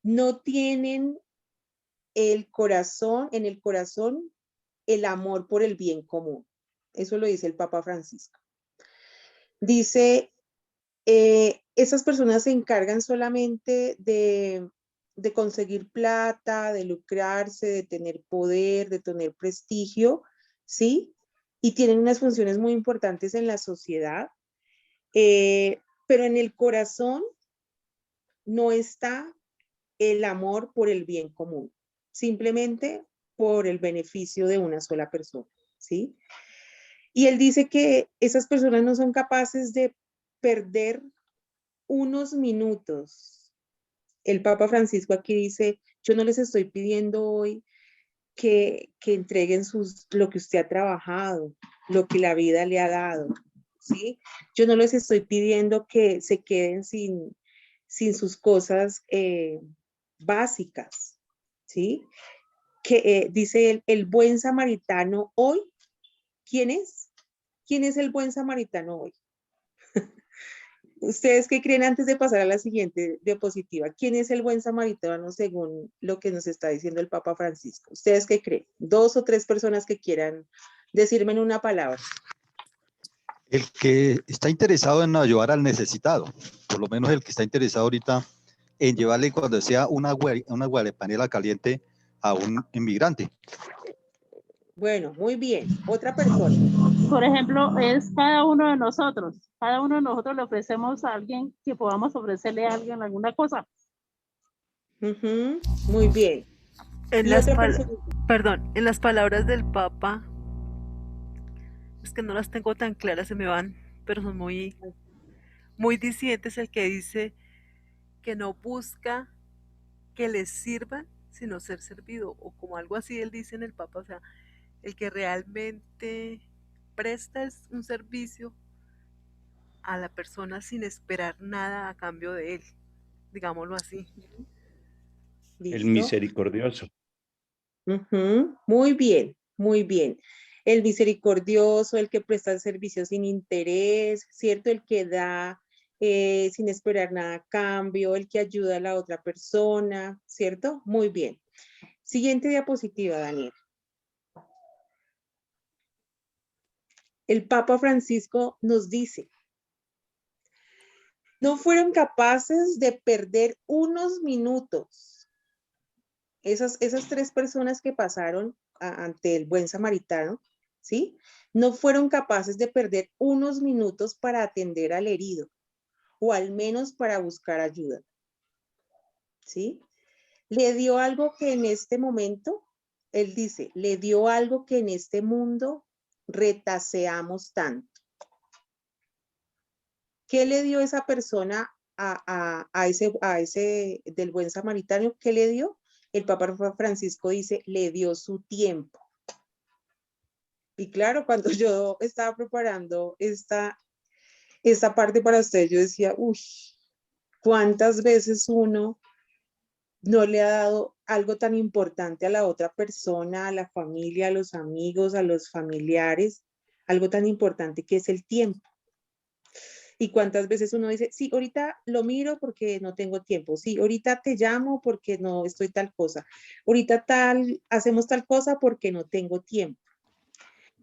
no tienen en el corazón, el amor por el bien común. Eso lo dice el Papa Francisco. Dice, esas personas se encargan solamente de conseguir plata, de lucrarse, de tener poder, de tener prestigio, ¿sí? Y tienen unas funciones muy importantes en la sociedad, pero en el corazón no está el amor por el bien común, simplemente por el beneficio de una sola persona, ¿sí? Y él dice que esas personas no son capaces de perder unos minutos. El Papa Francisco aquí dice, yo no les estoy pidiendo hoy que entreguen lo que usted ha trabajado, lo que la vida le ha dado, ¿sí? Yo no les estoy pidiendo que se queden sin sus cosas básicas, ¿sí? Que dice él, el buen samaritano hoy, ¿quién es? ¿Quién es el buen samaritano hoy? ¿Ustedes qué creen antes de pasar a la siguiente diapositiva? ¿Quién es el buen samaritano según lo que nos está diciendo el Papa Francisco? ¿Ustedes qué creen? 2 o 3 personas que quieran decirme en una palabra. El que está interesado en ayudar al necesitado, por lo menos el que está interesado ahorita en llevarle cuando sea una guarepanela caliente a un inmigrante. Bueno, muy bien. Otra persona. Por ejemplo, es cada uno de nosotros. Cada uno de nosotros le ofrecemos a alguien que podamos ofrecerle a alguien alguna cosa. Muy bien. En las palabras del Papa, es que no las tengo tan claras, se me van, pero son muy, muy disidentes, el que dice que no busca que les sirvan, sino ser servido, o como algo así él dice en el Papa, o sea, el que realmente presta un servicio a la persona sin esperar nada a cambio de él, digámoslo así. El misericordioso. Muy bien, muy bien. El misericordioso, el que presta el servicio sin interés, ¿cierto? El que da sin esperar nada a cambio, el que ayuda a la otra persona, ¿cierto? Muy bien. Siguiente diapositiva, Daniel. El Papa Francisco nos dice, no fueron capaces de perder unos minutos. Esas 3 personas que pasaron ante el buen samaritano, ¿sí? No fueron capaces de perder unos minutos para atender al herido, o al menos para buscar ayuda, ¿sí? Le dio algo que en este momento, él dice, le dio algo que en este mundo retaseamos tanto. ¿Qué le dio esa persona a ese del buen samaritano? ¿Qué le dio? El Papa Francisco dice, le dio su tiempo. Y claro, cuando yo estaba preparando esta parte para ustedes, yo decía, uy, ¿cuántas veces uno no le ha dado algo tan importante a la otra persona, a la familia, a los amigos, a los familiares, algo tan importante que es el tiempo? Y cuántas veces uno dice, sí, ahorita lo miro porque no tengo tiempo, sí, ahorita te llamo porque no estoy tal cosa, ahorita hacemos tal cosa porque no tengo tiempo.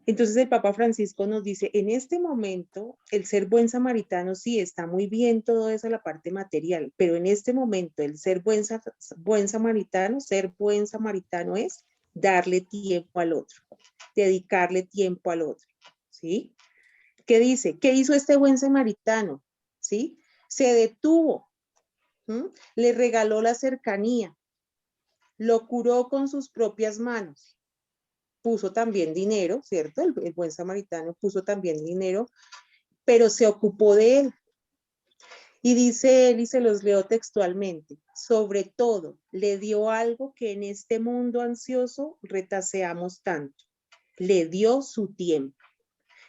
Entonces el Papa Francisco nos dice, en este momento, el ser buen samaritano, sí, está muy bien todo eso, la parte material, pero en este momento el ser buen samaritano es darle tiempo al otro, dedicarle tiempo al otro, ¿sí? ¿Qué dice? ¿Qué hizo este buen samaritano? ¿Sí? Se detuvo, le regaló la cercanía, lo curó con sus propias manos, puso también dinero, ¿cierto? El buen samaritano puso también dinero, pero se ocupó de él. Y dice él, y se los leo textualmente, sobre todo le dio algo que en este mundo ansioso retaseamos tanto, le dio su tiempo.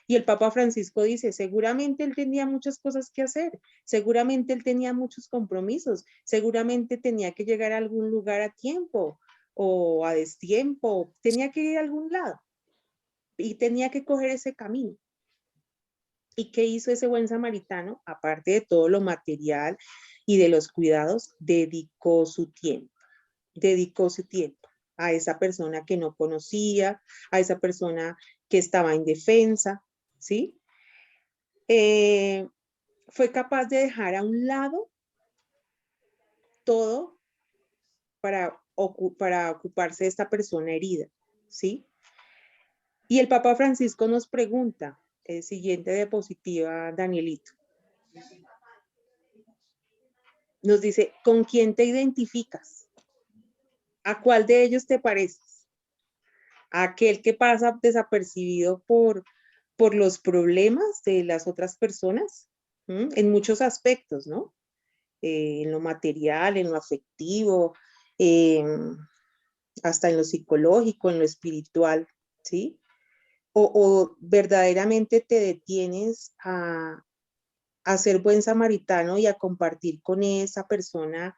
Y el Papa Francisco dice, seguramente él tenía muchas cosas que hacer, seguramente él tenía muchos compromisos, seguramente tenía que llegar a algún lugar a tiempo o a destiempo, tenía que ir a algún lado y tenía que coger ese camino. ¿Y qué hizo ese buen samaritano? Aparte de todo lo material y de los cuidados, dedicó su tiempo a esa persona que no conocía, a esa persona que estaba indefensa, ¿sí? Fue capaz de dejar a un lado todo para ocuparse de esta persona herida, ¿sí? Y el Papa Francisco nos pregunta, siguiente diapositiva, Danielito. Nos dice, ¿con quién te identificas? ¿A cuál de ellos te pareces? ¿A aquel que pasa desapercibido por los problemas de las otras personas? En muchos aspectos, ¿no? En lo material, en lo afectivo, hasta en lo psicológico, en lo espiritual, ¿sí? O verdaderamente te detienes a ser buen samaritano y a compartir con esa persona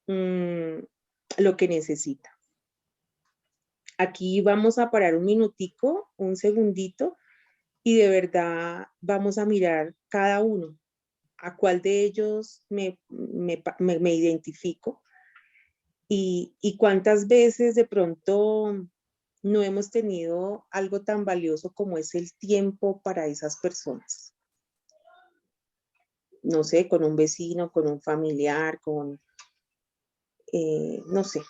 lo que necesita. Aquí vamos a parar un minutico, un segundito, y de verdad vamos a mirar cada uno, a cuál de ellos me identifico y cuántas veces de pronto no hemos tenido algo tan valioso como es el tiempo para esas personas. No sé, con un vecino, con un familiar, no sé.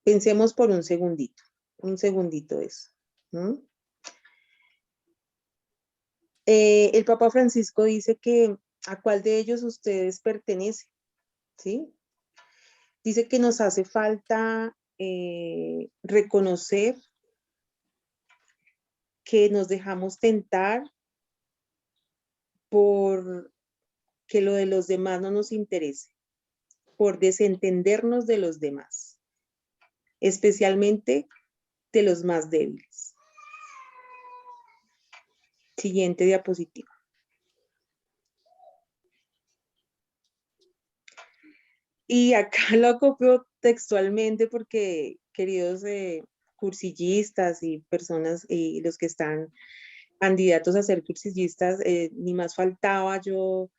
Pensemos por un segundito eso. El Papa Francisco dice que a cuál de ellos ustedes pertenecen, ¿sí? Dice que nos hace falta reconocer que nos dejamos tentar por que lo de los demás no nos interese, por desentendernos de los demás, especialmente de los más débiles. Siguiente diapositiva. Y acá lo copio textualmente porque, queridos cursillistas y personas, y los que están candidatos a ser cursillistas, ni más faltaba, yo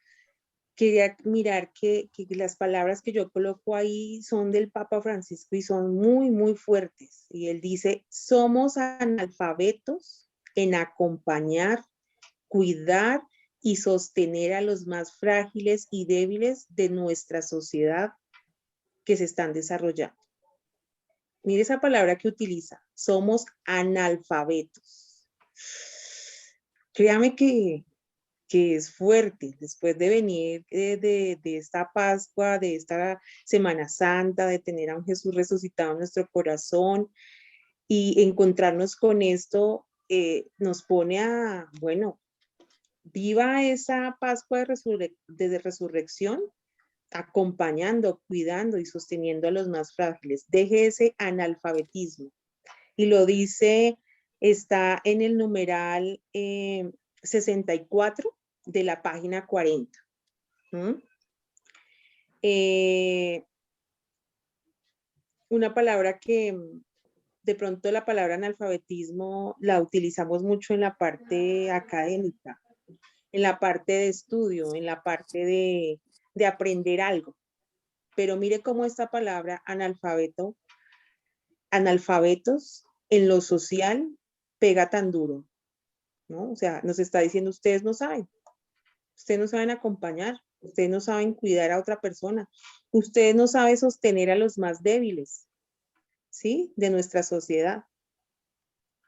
quería mirar que las palabras que yo coloco ahí son del Papa Francisco y son muy, muy fuertes. Y él dice, somos analfabetos en acompañar, cuidar y sostener a los más frágiles y débiles de nuestra sociedad que se están desarrollando. Mire esa palabra que utiliza, somos analfabetos. Créame que es fuerte, después de venir de esta Pascua, de esta Semana Santa, de tener a un Jesús resucitado en nuestro corazón y encontrarnos con esto, nos pone a, bueno, viva esa Pascua de resurrección, acompañando, cuidando y sosteniendo a los más frágiles. Deje ese analfabetismo. Y lo dice, está en el numeral 64 de la página 40. Una palabra que de pronto la palabra analfabetismo la utilizamos mucho en la parte académica, en la parte de estudio, en la parte de aprender algo. Pero mire cómo esta palabra analfabetos en lo social pega tan duro, ¿no? O sea, nos está diciendo, ustedes no saben acompañar, ustedes no saben cuidar a otra persona, ustedes no saben sostener a los más débiles, ¿sí? De nuestra sociedad.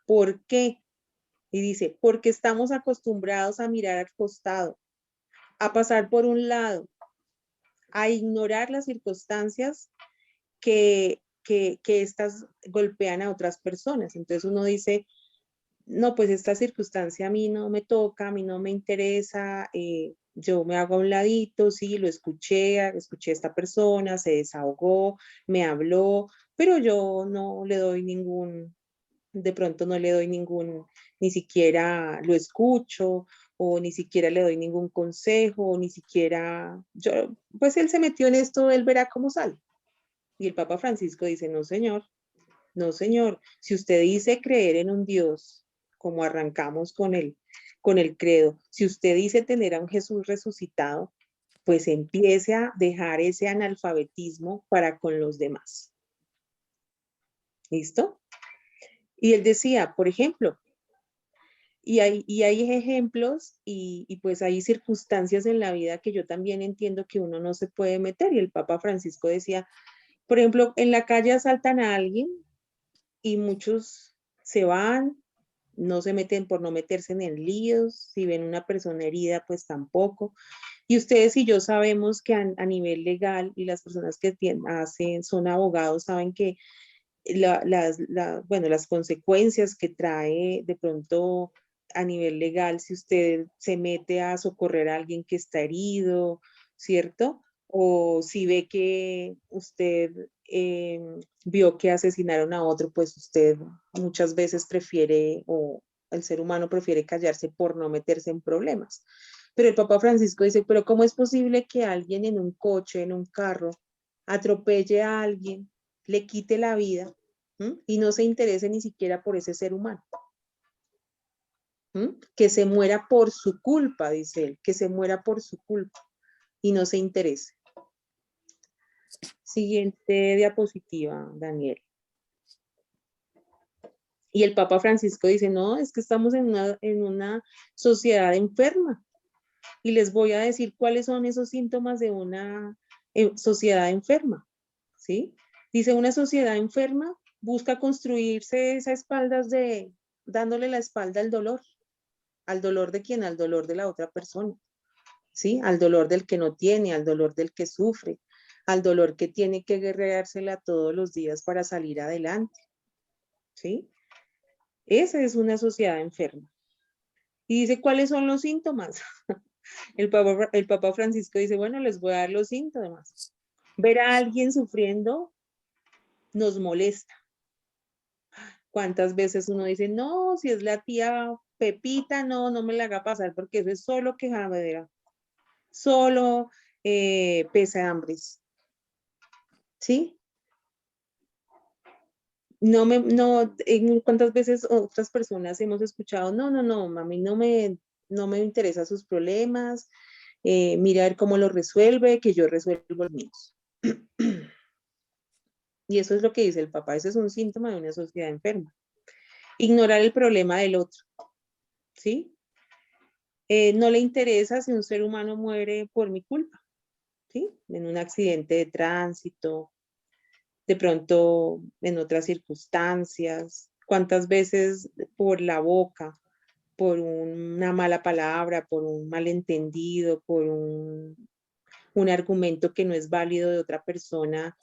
¿Por qué? Y dice, porque estamos acostumbrados a mirar al costado, a pasar por un lado, a ignorar las circunstancias que estas golpean a otras personas. Entonces uno dice, no, pues esta circunstancia a mí no me toca, a mí no me interesa, yo me hago a un ladito, sí, lo escuché a esta persona, se desahogó, me habló, pero yo no le doy ningún, de pronto no le doy ningún, ni siquiera lo escucho, o ni siquiera le doy ningún consejo, o ni siquiera, pues él se metió en esto, él verá cómo sale. Y el Papa Francisco dice, no señor, no señor, si usted dice creer en un Dios, como arrancamos con el credo, si usted dice tener a un Jesús resucitado, pues empiece a dejar ese analfabetismo para con los demás. ¿Listo? Y él decía, por ejemplo, y hay ejemplos y pues hay circunstancias en la vida que yo también entiendo que uno no se puede meter. Y el Papa Francisco decía, por ejemplo, en la calle asaltan a alguien y muchos se van, no se meten por no meterse en líos, si ven una persona herida, pues tampoco. Y ustedes y yo sabemos que a nivel legal, y las personas que son abogados saben que las consecuencias que trae de pronto a nivel legal si usted se mete a socorrer a alguien que está herido, ¿cierto? O si ve que usted vio que asesinaron a otro, pues usted muchas veces prefiere, o el ser humano prefiere callarse por no meterse en problemas. Pero el Papa Francisco dice, pero ¿cómo es posible que alguien en un coche, en un carro, atropelle a alguien, le quite la vida y no se interese ni siquiera por ese ser humano? Que se muera por su culpa, dice él, que se muera por su culpa y no se interese. Siguiente diapositiva, Daniel. Y el Papa Francisco dice, no, es que estamos en una sociedad enferma. Y les voy a decir cuáles son esos síntomas de una sociedad enferma, ¿sí? Dice, una sociedad enferma busca construirse esas espaldas dándole la espalda al dolor. ¿Al dolor de quién? Al dolor de la otra persona, ¿sí? Al dolor del que no tiene, al dolor del que sufre, al dolor que tiene que guerreársela todos los días para salir adelante, ¿sí? Esa es una sociedad enferma. Y dice, ¿cuáles son los síntomas? El Papa Francisco dice, bueno, les voy a dar los síntomas. Ver a alguien sufriendo nos molesta. ¿Cuántas veces uno dice, no, si es la tía Pepita, no me la haga pasar porque eso es solo quejadera, solo pesehambres, ¿sí? ¿Cuántas veces otras personas hemos escuchado, no, mami, no me interesa sus problemas, mira a ver cómo lo resuelve, que yo resuelvo los míos. Y eso es lo que dice el Papa, ese es un síntoma de una sociedad enferma. Ignorar el problema del otro, ¿sí? No le interesa si un ser humano muere por mi culpa, ¿sí? En un accidente de tránsito, de pronto en otras circunstancias, cuántas veces por la boca, por una mala palabra, por un malentendido, por un argumento que no es válido de otra persona,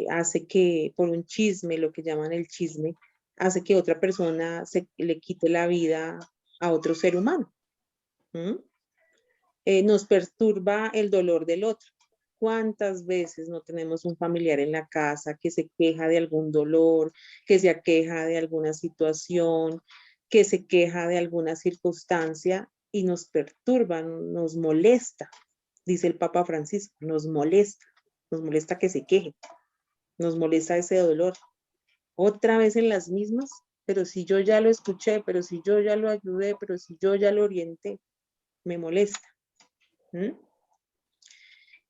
hace que, por un chisme, lo que llaman el chisme, hace que otra persona le quite la vida a otro ser humano. Nos perturba el dolor del otro. ¿Cuántas veces no tenemos un familiar en la casa que se queja de algún dolor, que se aqueja de alguna situación, que se queja de alguna circunstancia y nos perturba, nos molesta? Dice el Papa Francisco, nos molesta que se queje, nos molesta ese dolor. Otra vez en las mismas, pero si yo ya lo escuché, pero si yo ya lo ayudé, pero si yo ya lo orienté, me molesta.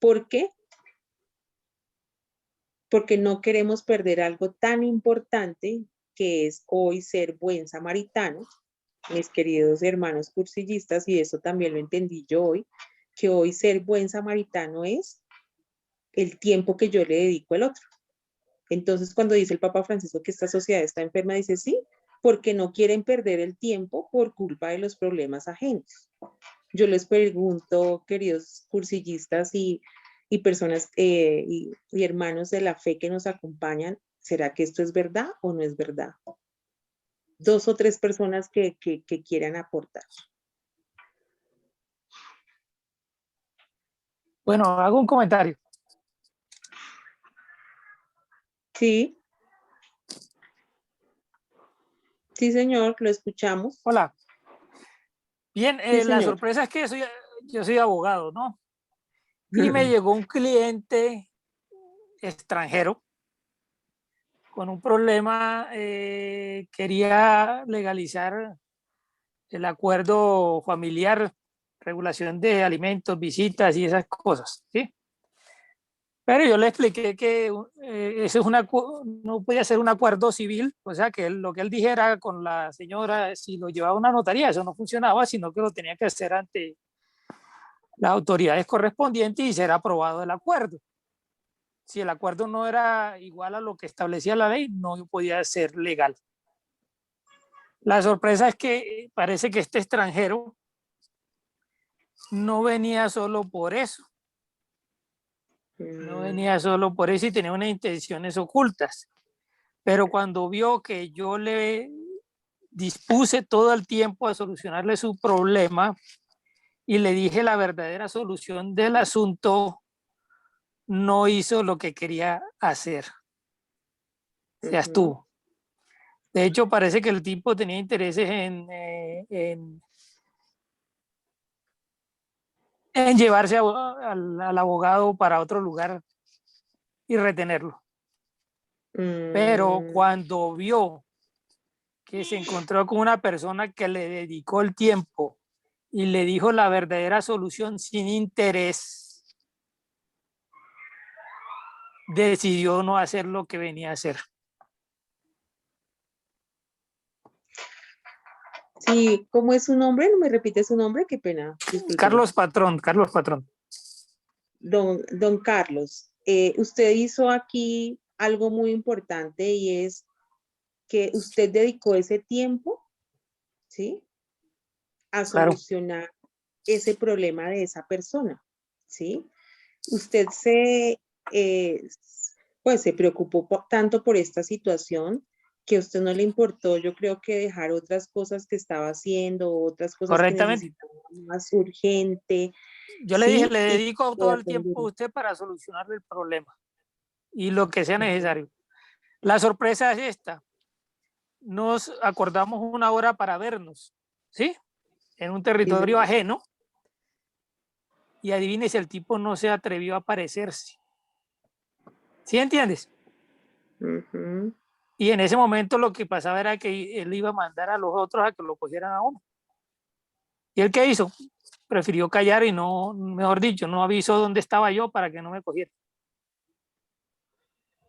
¿Por qué? Porque no queremos perder algo tan importante que es hoy ser buen samaritano, mis queridos hermanos cursillistas, y eso también lo entendí yo hoy, que hoy ser buen samaritano es el tiempo que yo le dedico al otro. Entonces, cuando dice el Papa Francisco que esta sociedad está enferma, dice, sí, porque no quieren perder el tiempo por culpa de los problemas ajenos. Yo les pregunto, queridos cursillistas y personas y hermanos de la fe que nos acompañan, ¿será que esto es verdad o no es verdad? 2 o 3 personas que quieran aportar. Bueno, hago un comentario. Sí. Sí, señor, lo escuchamos. Hola. Bien, Sí, la señor. sorpresa es que yo soy abogado, ¿no? Y me llegó un cliente extranjero con un problema, quería legalizar el acuerdo familiar, regulación de alimentos, visitas y esas cosas, ¿sí? Pero yo le expliqué que eso es no podía ser un acuerdo civil, o sea, que lo que él dijera con la señora, si lo llevaba a una notaría, eso no funcionaba, sino que lo tenía que hacer ante las autoridades correspondientes y ser aprobado el acuerdo. Si el acuerdo no era igual a lo que establecía la ley, no podía ser legal. La sorpresa es que parece que este extranjero no venía solo por eso. No venía solo por eso y tenía unas intenciones ocultas. Pero cuando vio que yo le dispuse todo el tiempo a solucionarle su problema y le dije la verdadera solución del asunto, no hizo lo que quería hacer. Se abstuvo. De hecho, parece que el tipo tenía intereses en llevarse al abogado para otro lugar y retenerlo. Pero cuando vio que se encontró con una persona que le dedicó el tiempo y le dijo la verdadera solución sin interés, decidió no hacer lo que venía a hacer. Sí, ¿cómo es su nombre? ¿No me repite su nombre? Qué pena. Discúlpeme. Carlos Patrón, Carlos Patrón. Don Carlos, usted hizo aquí algo muy importante y es que usted dedicó ese tiempo, ¿sí? A solucionar ese problema de esa persona, ¿sí? Usted pues se preocupó tanto por esta situación que a usted no le importó, yo creo que dejar otras cosas que estaba haciendo, otras cosas que necesitaba más urgente. Yo le dije, le dedico todo el tiempo a usted para solucionarle el problema y lo que sea necesario. La sorpresa es esta. Nos acordamos una hora para vernos, ¿sí? En un territorio ajeno. Y adivine si el tipo no se atrevió a aparecerse. ¿Sí entiendes? Y en ese momento lo que pasaba era que él iba a mandar a los otros a que lo cogieran a uno. ¿Y él qué hizo? Prefirió callar y no, mejor dicho, no avisó dónde estaba yo para que no me cogiera.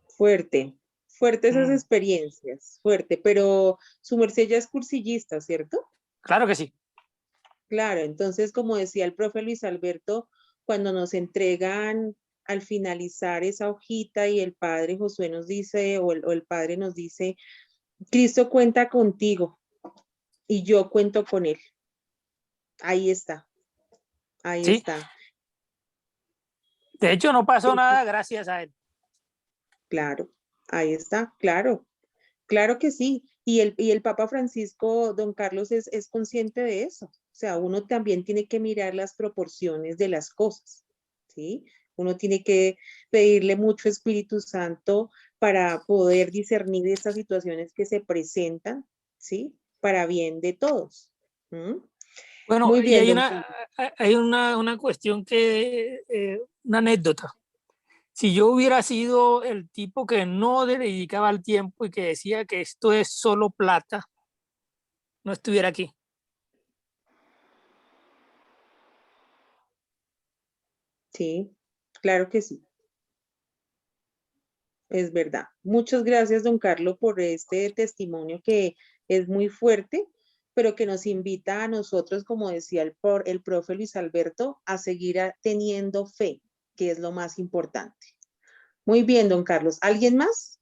Fuerte esas experiencias, fuerte, pero su merced ya es cursillista, ¿cierto? Claro que sí. Claro, entonces como decía el profe Luis Alberto, cuando nos entregan al finalizar esa hojita y el padre Josué nos dice, o el padre nos dice, Cristo cuenta contigo y yo cuento con él. Ahí está. Ahí está. De hecho, no pasó nada gracias a él. Claro, ahí está, claro. Claro que sí. Y el Papa Francisco, don Carlos, es consciente de eso. O sea, uno también tiene que mirar las proporciones de las cosas, ¿sí? Uno tiene que pedirle mucho Espíritu Santo para poder discernir estas situaciones que se presentan, ¿sí? Para bien de todos. Bueno, muy bien, y hay una cuestión una anécdota. Si yo hubiera sido el tipo que no le dedicaba el tiempo y que decía que esto es solo plata, no estuviera aquí. Sí, claro que sí. Es verdad. Muchas gracias, don Carlos, por este testimonio que es muy fuerte, pero que nos invita a nosotros, como decía el profe Luis Alberto, a seguir teniendo fe, que es lo más importante. Muy bien, don Carlos. ¿Alguien más?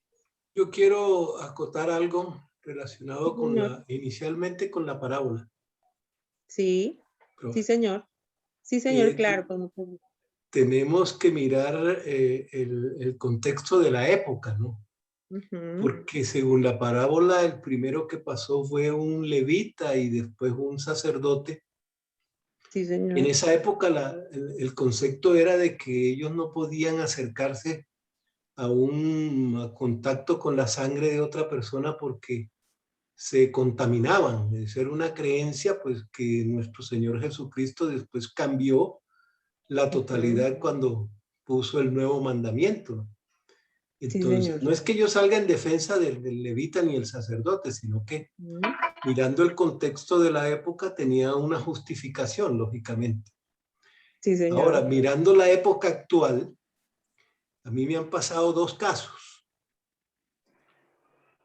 Yo quiero acotar algo relacionado con inicialmente con la parábola. Sí, Profe. sí, señor. Sí, señor, claro. Con mucho gusto. Tenemos que mirar el contexto de la época, ¿no? Porque según la parábola, el primero que pasó fue un levita y después un sacerdote. Sí, señor. En esa época el concepto era de que ellos no podían acercarse a contacto con la sangre de otra persona porque se contaminaban. Esa era una creencia pues que nuestro Señor Jesucristo después cambió la totalidad cuando puso el nuevo mandamiento. Entonces, no es que yo salga en defensa del levita ni el sacerdote, sino que mirando el contexto de la época tenía una justificación, lógicamente. Sí, señor. Ahora, mirando la época actual, a mí me han pasado dos casos.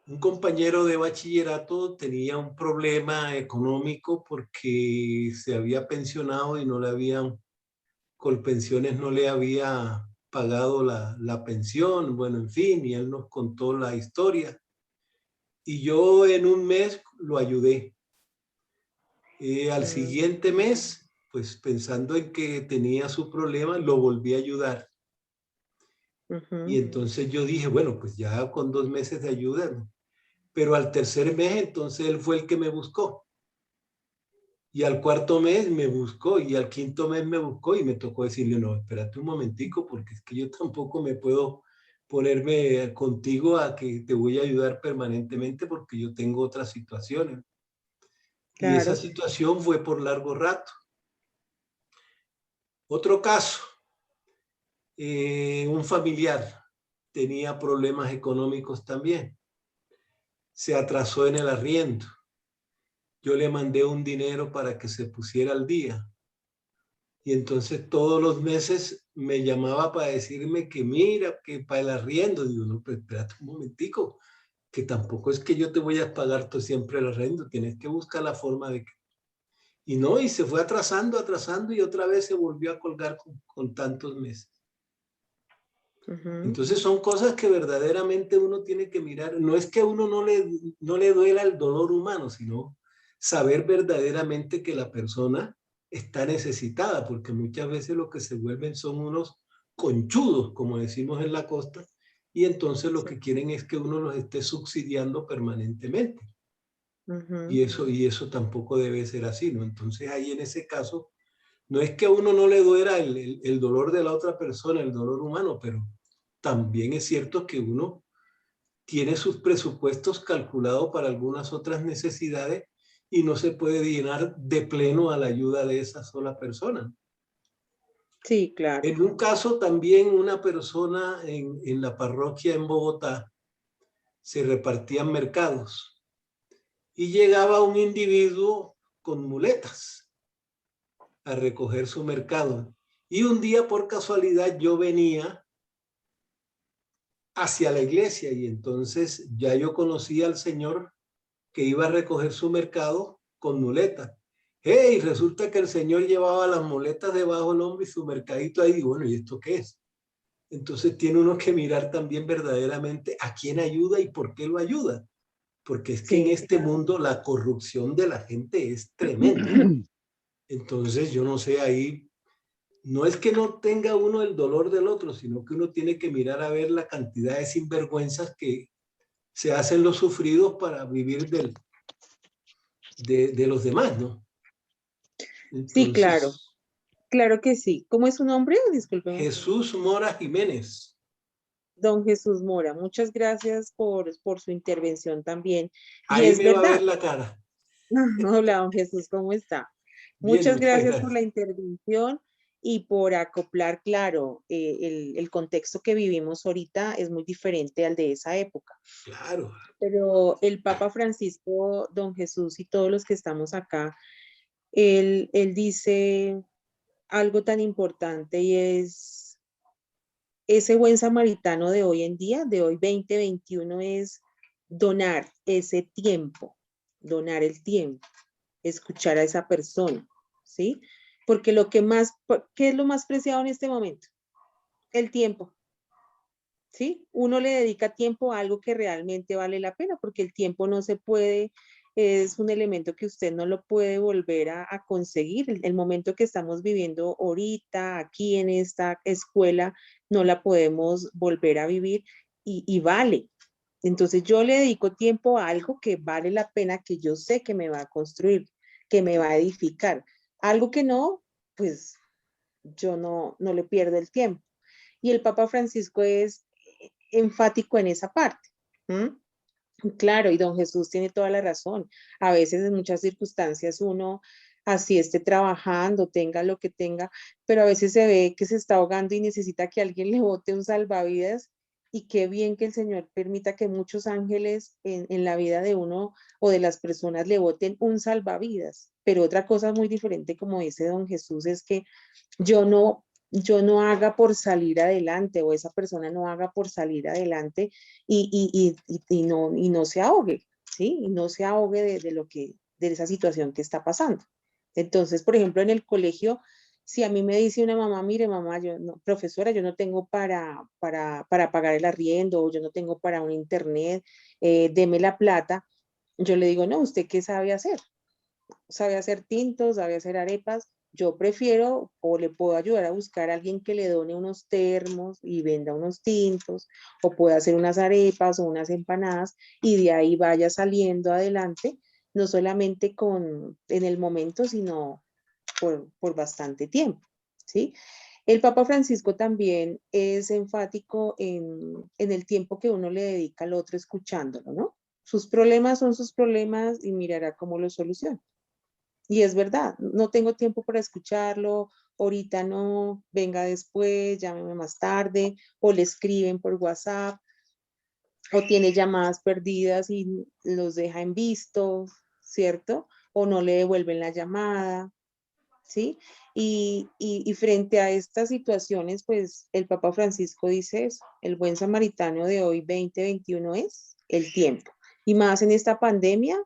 Un compañero de bachillerato tenía un problema económico porque se había pensionado y no le habían, Colpensiones no le había pagado la pensión, bueno, en fin, y él nos contó la historia. Y yo en un mes lo ayudé. Al siguiente mes, pues pensando en que tenía su problema, lo volví a ayudar. Y entonces yo dije, bueno, pues ya con 2 meses de ayuda, ¿no? Pero al tercer mes, entonces él fue el que me buscó. Y al cuarto mes me buscó y al quinto mes me buscó y me tocó decirle, no, espérate un momentico porque es que yo tampoco me puedo ponerme contigo a que te voy a ayudar permanentemente porque yo tengo otras situaciones. Claro. Y esa situación fue por largo rato. Otro caso, un familiar tenía problemas económicos también. Se atrasó en el arriendo. Yo le mandé un dinero para que se pusiera al día. Y entonces todos los meses me llamaba para decirme que mira, que para el arriendo. Digo, no, pero espérate un momentico, que tampoco es que yo te voy a pagar tú siempre el arriendo, tienes que buscar la forma de que... Y no, y se fue atrasando y otra vez se volvió a colgar con tantos meses. Entonces son cosas que verdaderamente uno tiene que mirar. No es que a uno no le duela el dolor humano, sino saber verdaderamente que la persona está necesitada, porque muchas veces lo que se vuelven son unos conchudos, como decimos en la costa, y entonces lo que quieren es que uno los esté subsidiando permanentemente. Y eso tampoco debe ser así, ¿no? Entonces ahí en ese caso, no es que a uno no le duela el dolor de la otra persona, el dolor humano, pero también es cierto que uno tiene sus presupuestos calculados para algunas otras necesidades y no se puede llenar de pleno a la ayuda de esa sola persona. Sí, claro. En un caso también una persona en la parroquia en Bogotá se repartían mercados y llegaba un individuo con muletas a recoger su mercado. Y un día por casualidad yo venía hacia la iglesia y entonces ya yo conocía al señor que iba a recoger su mercado con muleta. Hey, resulta que el señor llevaba las muletas debajo del hombro y su mercadito ahí. Y bueno, ¿y esto qué es? Entonces tiene uno que mirar también verdaderamente a quién ayuda y por qué lo ayuda. Porque es que en este mundo la corrupción de la gente es tremenda. Entonces yo no sé ahí, no es que no tenga uno el dolor del otro, sino que uno tiene que mirar a ver la cantidad de sinvergüenzas que se hacen los sufridos para vivir de los demás, ¿no? Entonces, sí, claro. Claro que sí. ¿Cómo es su nombre? Disculpe. Jesús Mora Jiménez. Don Jesús Mora, muchas gracias por su intervención también. Ahí es me verdad. Va a ver la cara. Hola, don Jesús, ¿cómo está? Bien, muchas gracias por la intervención y por acoplar, claro, el contexto que vivimos ahorita es muy diferente al de esa época. Claro. Pero el Papa Francisco, don Jesús y todos los que estamos acá, él dice algo tan importante y es ese buen samaritano de hoy en día, de hoy 2021, es donar ese tiempo, donar el tiempo, escuchar a esa persona, ¿sí? Porque ¿qué es lo más preciado en este momento? El tiempo. ¿sí? Uno le dedica tiempo a algo que realmente vale la pena, porque el tiempo no se puede, es un elemento que usted no lo puede volver a conseguir. El momento que estamos viviendo ahorita, aquí en esta escuela, no la podemos volver a vivir y vale. Entonces yo le dedico tiempo a algo que vale la pena, que yo sé que me va a construir, que me va a edificar. Algo que no, pues yo no le pierdo el tiempo. Y el Papa Francisco es enfático en esa parte. ¿Mm? Claro, y don Jesús tiene toda la razón. A veces en muchas circunstancias uno así esté trabajando, tenga lo que tenga, pero a veces se ve que se está ahogando y necesita que alguien le bote un salvavidas, y qué bien que el Señor permita que muchos ángeles en la vida de uno o de las personas le boten un salvavidas. Pero otra cosa muy diferente, como dice don Jesús, es que yo no haga por salir adelante, o esa persona no haga por salir adelante y no se ahogue, ¿sí? Y no se ahogue de esa situación que está pasando. Entonces, por ejemplo, en el colegio, si a mí me dice una mamá, mire mamá, profesora, yo no tengo para pagar el arriendo, o yo no tengo para un internet, deme la plata, yo le digo, no, ¿usted qué sabe hacer? ¿Sabe hacer tintos? ¿Sabe hacer arepas? Yo prefiero, o le puedo ayudar a buscar a alguien que le done unos termos y venda unos tintos, o puede hacer unas arepas o unas empanadas, y de ahí vaya saliendo adelante, no solamente en el momento, sino por bastante tiempo, ¿sí? El Papa Francisco también es enfático en el tiempo que uno le dedica al otro escuchándolo, ¿no? Sus problemas son sus problemas y mirará cómo los soluciona. Y es verdad, no tengo tiempo para escucharlo, ahorita no, venga después, llámeme más tarde, o le escriben por WhatsApp, o tiene llamadas perdidas y los deja en visto, ¿cierto? O no le devuelven la llamada, ¿sí? Y frente a estas situaciones, pues el Papa Francisco dice eso, el buen samaritano de hoy 2021 es el tiempo. Y más en esta pandemia,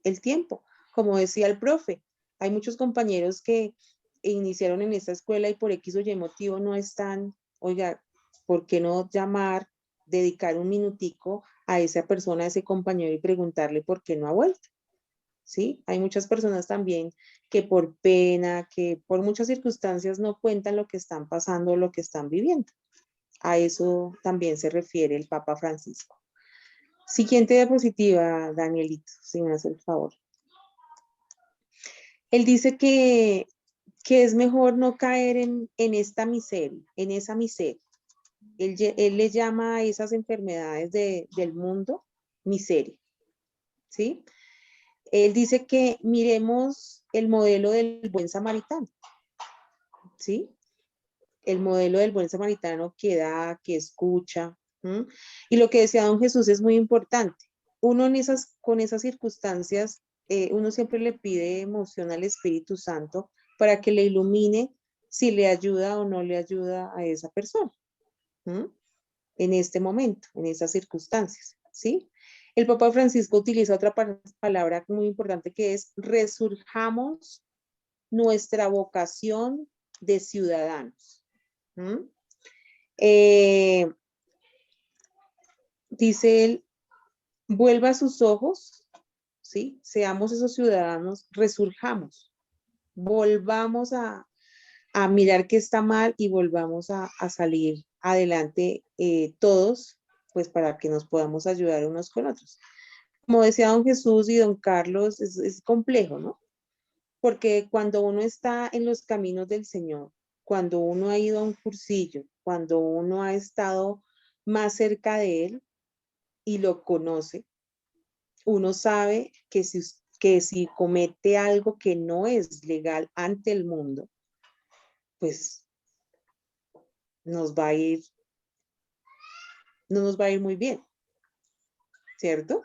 el tiempo. Como decía el profe, hay muchos compañeros que iniciaron en esta escuela y por X o Y motivo no están. Oiga, ¿por qué no llamar, dedicar un minutico a esa persona, a ese compañero, y preguntarle por qué no ha vuelto? ¿Sí? Hay muchas personas también que por pena, que por muchas circunstancias no cuentan lo que están pasando, lo que están viviendo. A eso también se refiere el Papa Francisco. Siguiente diapositiva, Danielito, si me hace el favor. Él dice que es mejor no caer en esta miseria, en esa miseria. Él le llama a esas enfermedades del mundo miseria, ¿sí? Él dice que miremos el modelo del buen samaritano, ¿sí? El modelo del buen samaritano que da, que escucha. ¿Mm? Y lo que decía don Jesús es muy importante. Uno con esas circunstancias, uno siempre le pide emoción al Espíritu Santo para que le ilumine si le ayuda o no le ayuda a esa persona. ¿Mm? En este momento, en esas circunstancias, ¿sí? El Papa Francisco utiliza otra palabra muy importante, que es resurjamos nuestra vocación de ciudadanos. ¿Mm? Dice él, vuelva sus ojos, ¿sí? Seamos esos ciudadanos, resurjamos, volvamos a mirar qué está mal y volvamos a salir adelante todos, pues para que nos podamos ayudar unos con otros. Como decía don Jesús y don Carlos, es complejo, ¿no? Porque cuando uno está en los caminos del Señor, cuando uno ha ido a un cursillo, cuando uno ha estado más cerca de Él y lo conoce, uno sabe que si comete algo que no es legal ante el mundo, pues no nos va a ir muy bien, ¿cierto?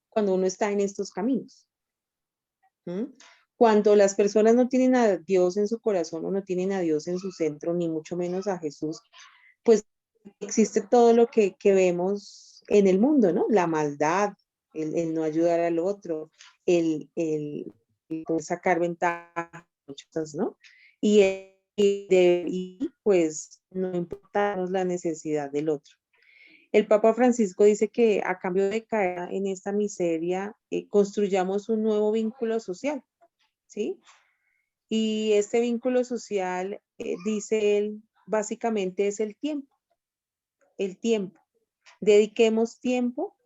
Cuando uno está en estos caminos. ¿Mm? Cuando las personas no tienen a Dios en su corazón, o no tienen a Dios en su centro, ni mucho menos a Jesús, pues existe todo lo que vemos en el mundo, ¿no? La maldad, el no ayudar al otro, el sacar ventaja, ¿no? Y y pues no importarnos la necesidad del otro. El Papa Francisco dice que a cambio de caer en esta miseria, construyamos un nuevo vínculo social, ¿sí? Y este vínculo social, dice él, básicamente es el tiempo. El tiempo. Dediquemos tiempo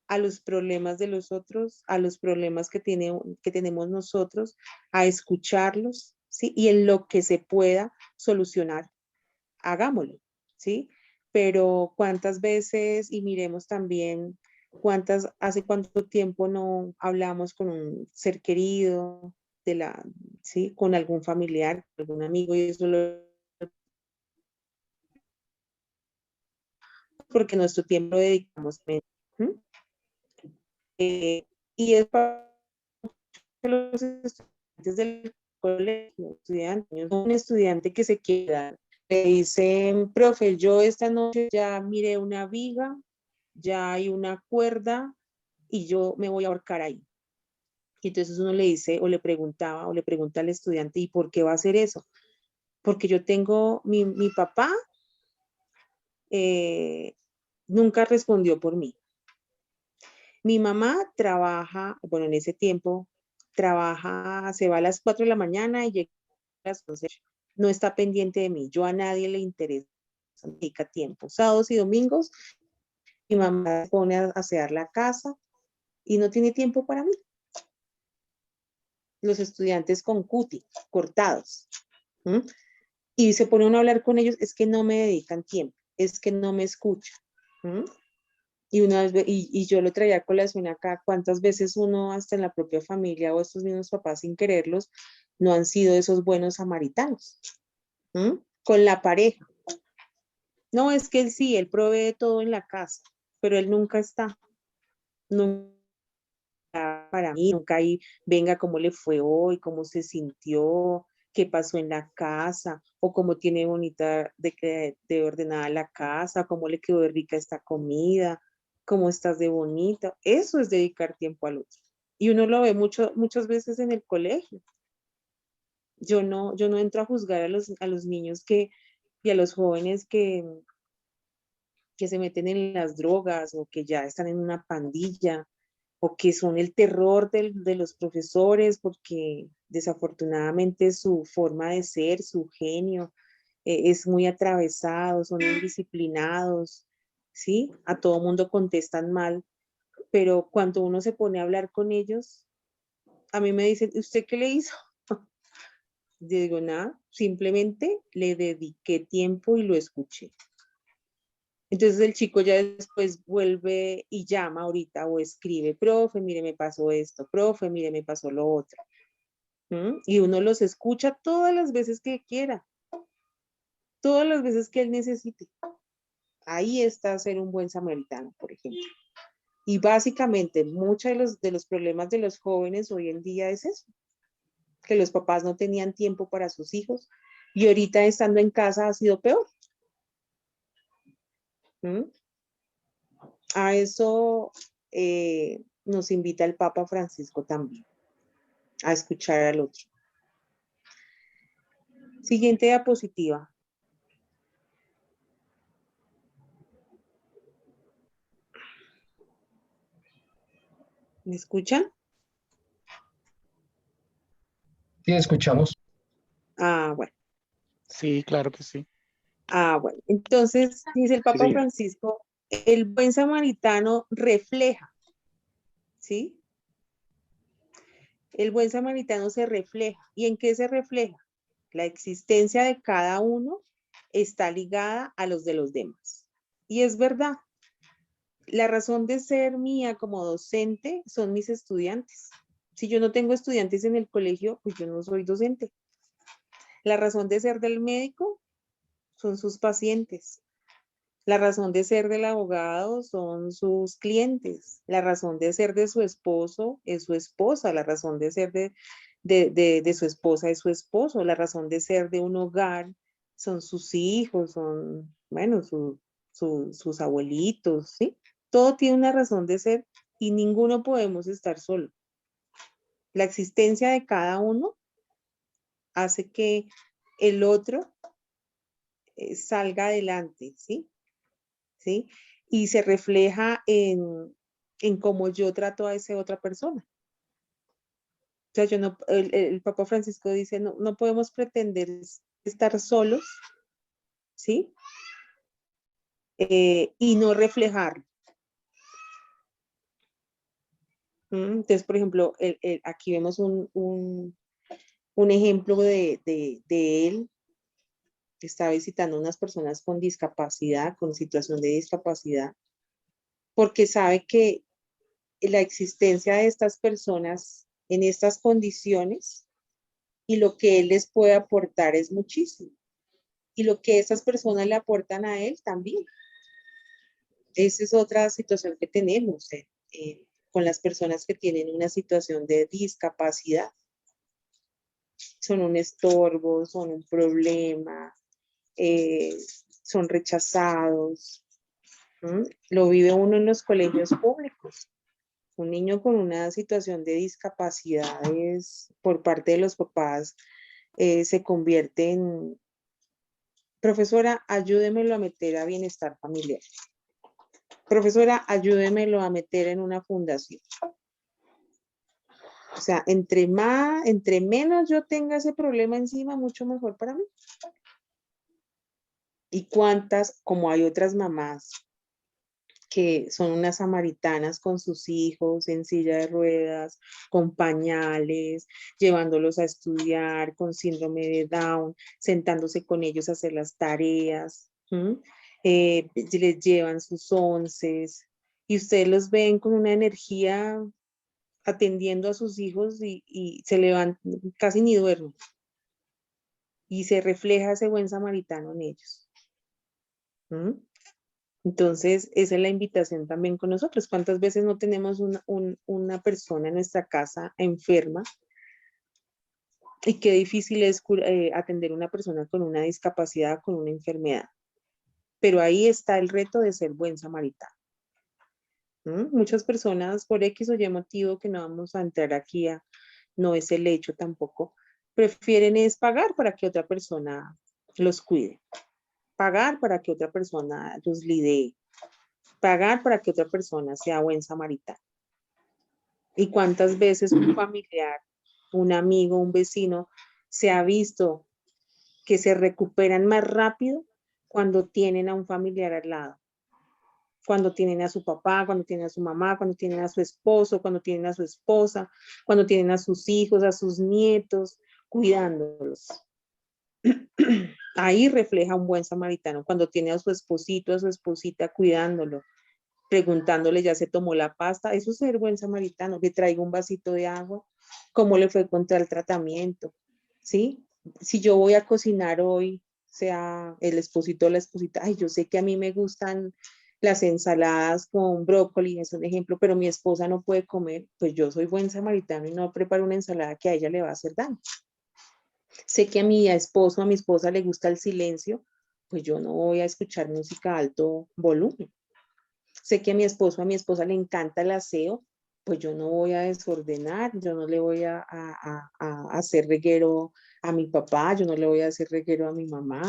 a los problemas de los otros, a los problemas que tenemos nosotros, a escucharlos, ¿sí? Y en lo que se pueda solucionar, hagámoslo, ¿sí? Pero cuántas veces, y miremos también hace cuánto tiempo no hablamos con un ser querido, ¿sí? Con algún familiar, algún amigo, y eso porque nuestro tiempo lo dedicamos. Y es para los estudiantes del colegio, un estudiante que se queda, le dicen, profe, yo esta noche ya miré una viga, ya hay una cuerda y yo me voy a ahorcar ahí. Y entonces uno le dice, o le preguntaba, o le pregunta al estudiante, ¿y por qué va a hacer eso? Porque yo tengo, mi papá nunca respondió por mí. Mi mamá trabaja, bueno, en ese tiempo, trabaja, se va a las 4 de la mañana y llega a las 11. No está pendiente de mí. Yo a nadie le interesa, dedica tiempo. Sábados y domingos, mi mamá se pone a asear la casa y no tiene tiempo para mí. Los estudiantes con cuti, cortados. Y se pone uno a hablar con ellos, es que no me dedican tiempo, es que no me escuchan. Y, y yo lo traía a colación acá, cuántas veces uno hasta en la propia familia o estos mismos papás sin quererlos no han sido esos buenos samaritanos con la pareja. No, es que él sí, él provee todo en la casa, pero él nunca está. Nunca para mí, nunca ahí, venga, cómo le fue hoy, cómo se sintió, qué pasó en la casa, o cómo tiene bonita de ordenada la casa, cómo le quedó de rica esta comida, cómo estás de bonita. Eso es dedicar tiempo al otro. Y uno lo ve muchas veces en el colegio. Yo no entro a juzgar a los niños y a los jóvenes que se meten en las drogas o que ya están en una pandilla o que son el terror de los profesores porque desafortunadamente su forma de ser, su genio, es muy atravesado, son indisciplinados, ¿sí? A todo mundo contestan mal, pero cuando uno se pone a hablar con ellos, a mí me dicen, ¿usted qué le hizo? Yo digo, nada, simplemente le dediqué tiempo y lo escuché. Entonces el chico ya después vuelve y llama ahorita o escribe, profe, mire, me pasó esto, profe, mire, me pasó lo otro. Y uno los escucha todas las veces que quiera, todas las veces que él necesite. Ahí está ser un buen samaritano, por ejemplo. Y básicamente muchos de los problemas de los jóvenes hoy en día es eso, que los papás no tenían tiempo para sus hijos y ahorita estando en casa ha sido peor. A eso nos invita el Papa Francisco también, a escuchar al otro. Siguiente diapositiva. ¿Me escuchan? Sí, escuchamos. Ah, bueno. Sí, claro que sí. Ah, bueno. Entonces, dice el Papa Francisco, el buen samaritano refleja, ¿sí? El buen samaritano se refleja. ¿Y en qué se refleja? La existencia de cada uno está ligada a los de los demás. Y es verdad. La razón de ser mía como docente son mis estudiantes. Si yo no tengo estudiantes en el colegio, pues yo no soy docente. La razón de ser del médico son sus pacientes. La razón de ser del abogado son sus clientes. La razón de ser de su esposo es su esposa. La razón de ser de su esposa es su esposo. La razón de ser de un hogar son sus hijos, son, bueno, sus abuelitos, ¿sí? Todo tiene una razón de ser y ninguno podemos estar solo. La existencia de cada uno hace que el otro salga adelante, ¿sí? ¿Sí? Y se refleja en cómo yo trato a esa otra persona. O sea, yo no, el Papa Francisco dice, no, no podemos pretender estar solos, ¿sí? Y no reflejarlo. Entonces, por ejemplo, aquí vemos un ejemplo de él que está visitando a unas personas con discapacidad, con situación de discapacidad, porque sabe que la existencia de estas personas en estas condiciones y lo que él les puede aportar es muchísimo. Y lo que esas personas le aportan a él también. Esa es otra situación que tenemos con las personas que tienen una situación de discapacidad. Son un estorbo, son un problema, son rechazados. Lo vive uno en los colegios públicos. Un niño con una situación de discapacidad por parte de los papás se convierte en, profesora, ayúdemelo a meter a bienestar familiar. Profesora, ayúdemelo a meter en una fundación. O sea, entre menos yo tenga ese problema encima, mucho mejor para mí. Y cuántas, como hay otras mamás que son unas samaritanas con sus hijos en silla de ruedas, con pañales, llevándolos a estudiar, con síndrome de Down, sentándose con ellos a hacer las tareas, les llevan sus onces, y ustedes los ven con una energía atendiendo a sus hijos y se levantan, casi ni duermen. Y se refleja ese buen samaritano en ellos. Entonces, esa es la invitación también con nosotros. ¿Cuántas veces no tenemos una persona en nuestra casa enferma? Y qué difícil es atender a una persona con una discapacidad, con una enfermedad. Pero ahí está el reto de ser buen samaritano. Muchas personas, por X o Y motivo, que no vamos a entrar aquí, no es el hecho tampoco, prefieren es pagar para que otra persona los cuide. Pagar para que otra persona los lidee. Pagar para que otra persona sea buen samaritano. ¿Y cuántas veces un familiar, un amigo, un vecino se ha visto que se recuperan más rápido cuando tienen a un familiar al lado? Cuando tienen a su papá, cuando tienen a su mamá, cuando tienen a su esposo, cuando tienen a su esposa, cuando tienen a sus hijos, a sus nietos, cuidándolos. Ahí refleja un buen samaritano, cuando tiene a su esposito, a su esposita cuidándolo, preguntándole, ¿ya se tomó la pasta? Eso es ser buen samaritano, le traigo un vasito de agua, ¿cómo le fue contra el tratamiento? ¿Sí? Si yo voy a cocinar hoy, sea el esposito o la esposita, ay, yo sé que a mí me gustan las ensaladas con brócoli, es un ejemplo, pero mi esposa no puede comer, pues yo soy buen samaritano y no preparo una ensalada que a ella le va a hacer daño. Sé que a mi esposo, a mi esposa le gusta el silencio, pues yo no voy a escuchar música a alto volumen. Sé que a mi esposo, a mi esposa le encanta el aseo, pues yo no voy a desordenar, yo no le voy a hacer reguero a mi papá, yo no le voy a hacer reguero a mi mamá.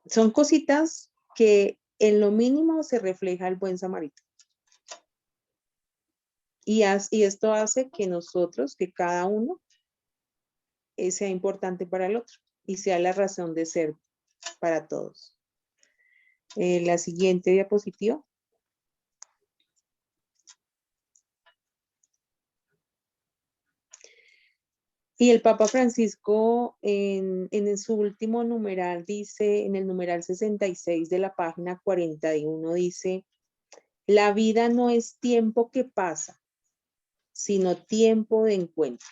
Son cositas que en lo mínimo se refleja el buen samaritano. Y esto hace que nosotros, que cada uno sea importante para el otro y sea la razón de ser para todos. La siguiente diapositiva. Y el Papa Francisco en su último numeral dice, en el numeral 66 de la página 41 dice, la vida no es tiempo que pasa, sino tiempo de encuentro.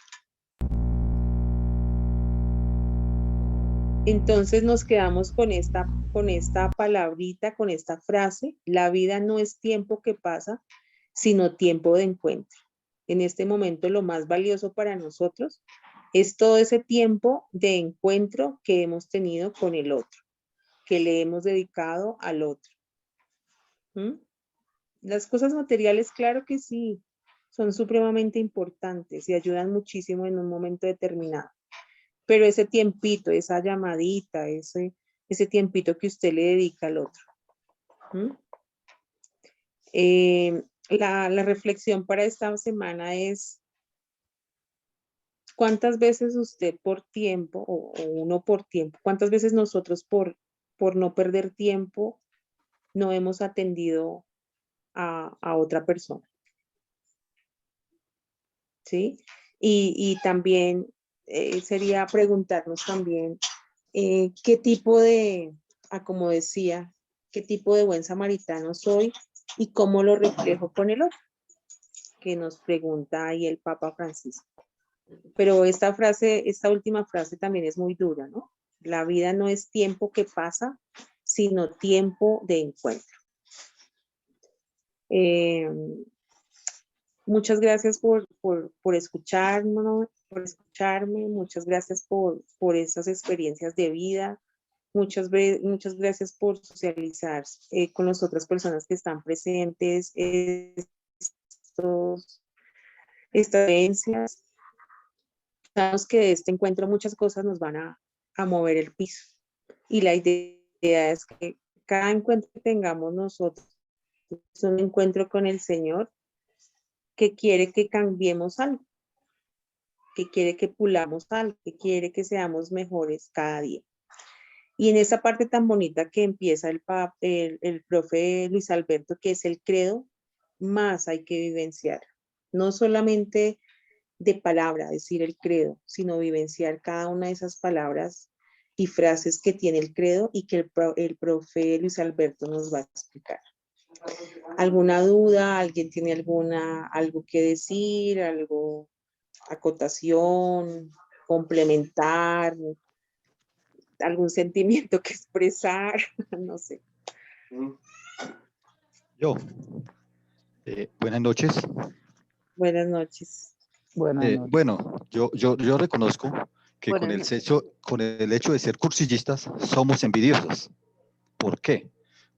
Entonces nos quedamos con esta palabrita, con esta frase, la vida no es tiempo que pasa, sino tiempo de encuentro. En este momento lo más valioso para nosotros es todo ese tiempo de encuentro que hemos tenido con el otro, que le hemos dedicado al otro. Las cosas materiales, claro que sí, son supremamente importantes y ayudan muchísimo en un momento determinado. pero ese tiempito, esa llamadita, ese tiempito que usted le dedica al otro. La reflexión para esta semana es: ¿cuántas veces usted por tiempo, o uno por tiempo, cuántas veces nosotros por no perder tiempo no hemos atendido a otra persona? ¿Sí? Y también sería preguntarnos también qué tipo de, como decía, qué tipo de buen samaritano soy y cómo lo reflejo con el otro, que nos pregunta ahí el Papa Francisco. Pero esta última frase también es muy dura, ¿no? La vida no es tiempo que pasa, sino tiempo de encuentro. Muchas gracias por escucharme, muchas gracias por esas experiencias de vida, muchas gracias por socializar con las otras personas que están presentes, estas vivencias. Sabemos que de este encuentro muchas cosas nos van a mover el piso, y la idea es que cada encuentro que tengamos nosotros es un encuentro con el Señor, que quiere que cambiemos algo, que quiere que pulamos algo, que quiere que seamos mejores cada día. Y en esa parte tan bonita que empieza el profe Luis Alberto, que es el credo, más hay que vivenciar. No solamente de palabra decir el credo, sino vivenciar cada una de esas palabras y frases que tiene el credo y que el profe Luis Alberto nos va a explicar. ¿Alguna duda? ¿Alguien tiene algo que decir? ¿Algo, acotación, complementar? ¿Algún sentimiento que expresar? No sé. Yo. Buenas noches. Buenas noches. Bueno, yo reconozco que con el hecho de ser cursillistas somos envidiosos. ¿Por qué?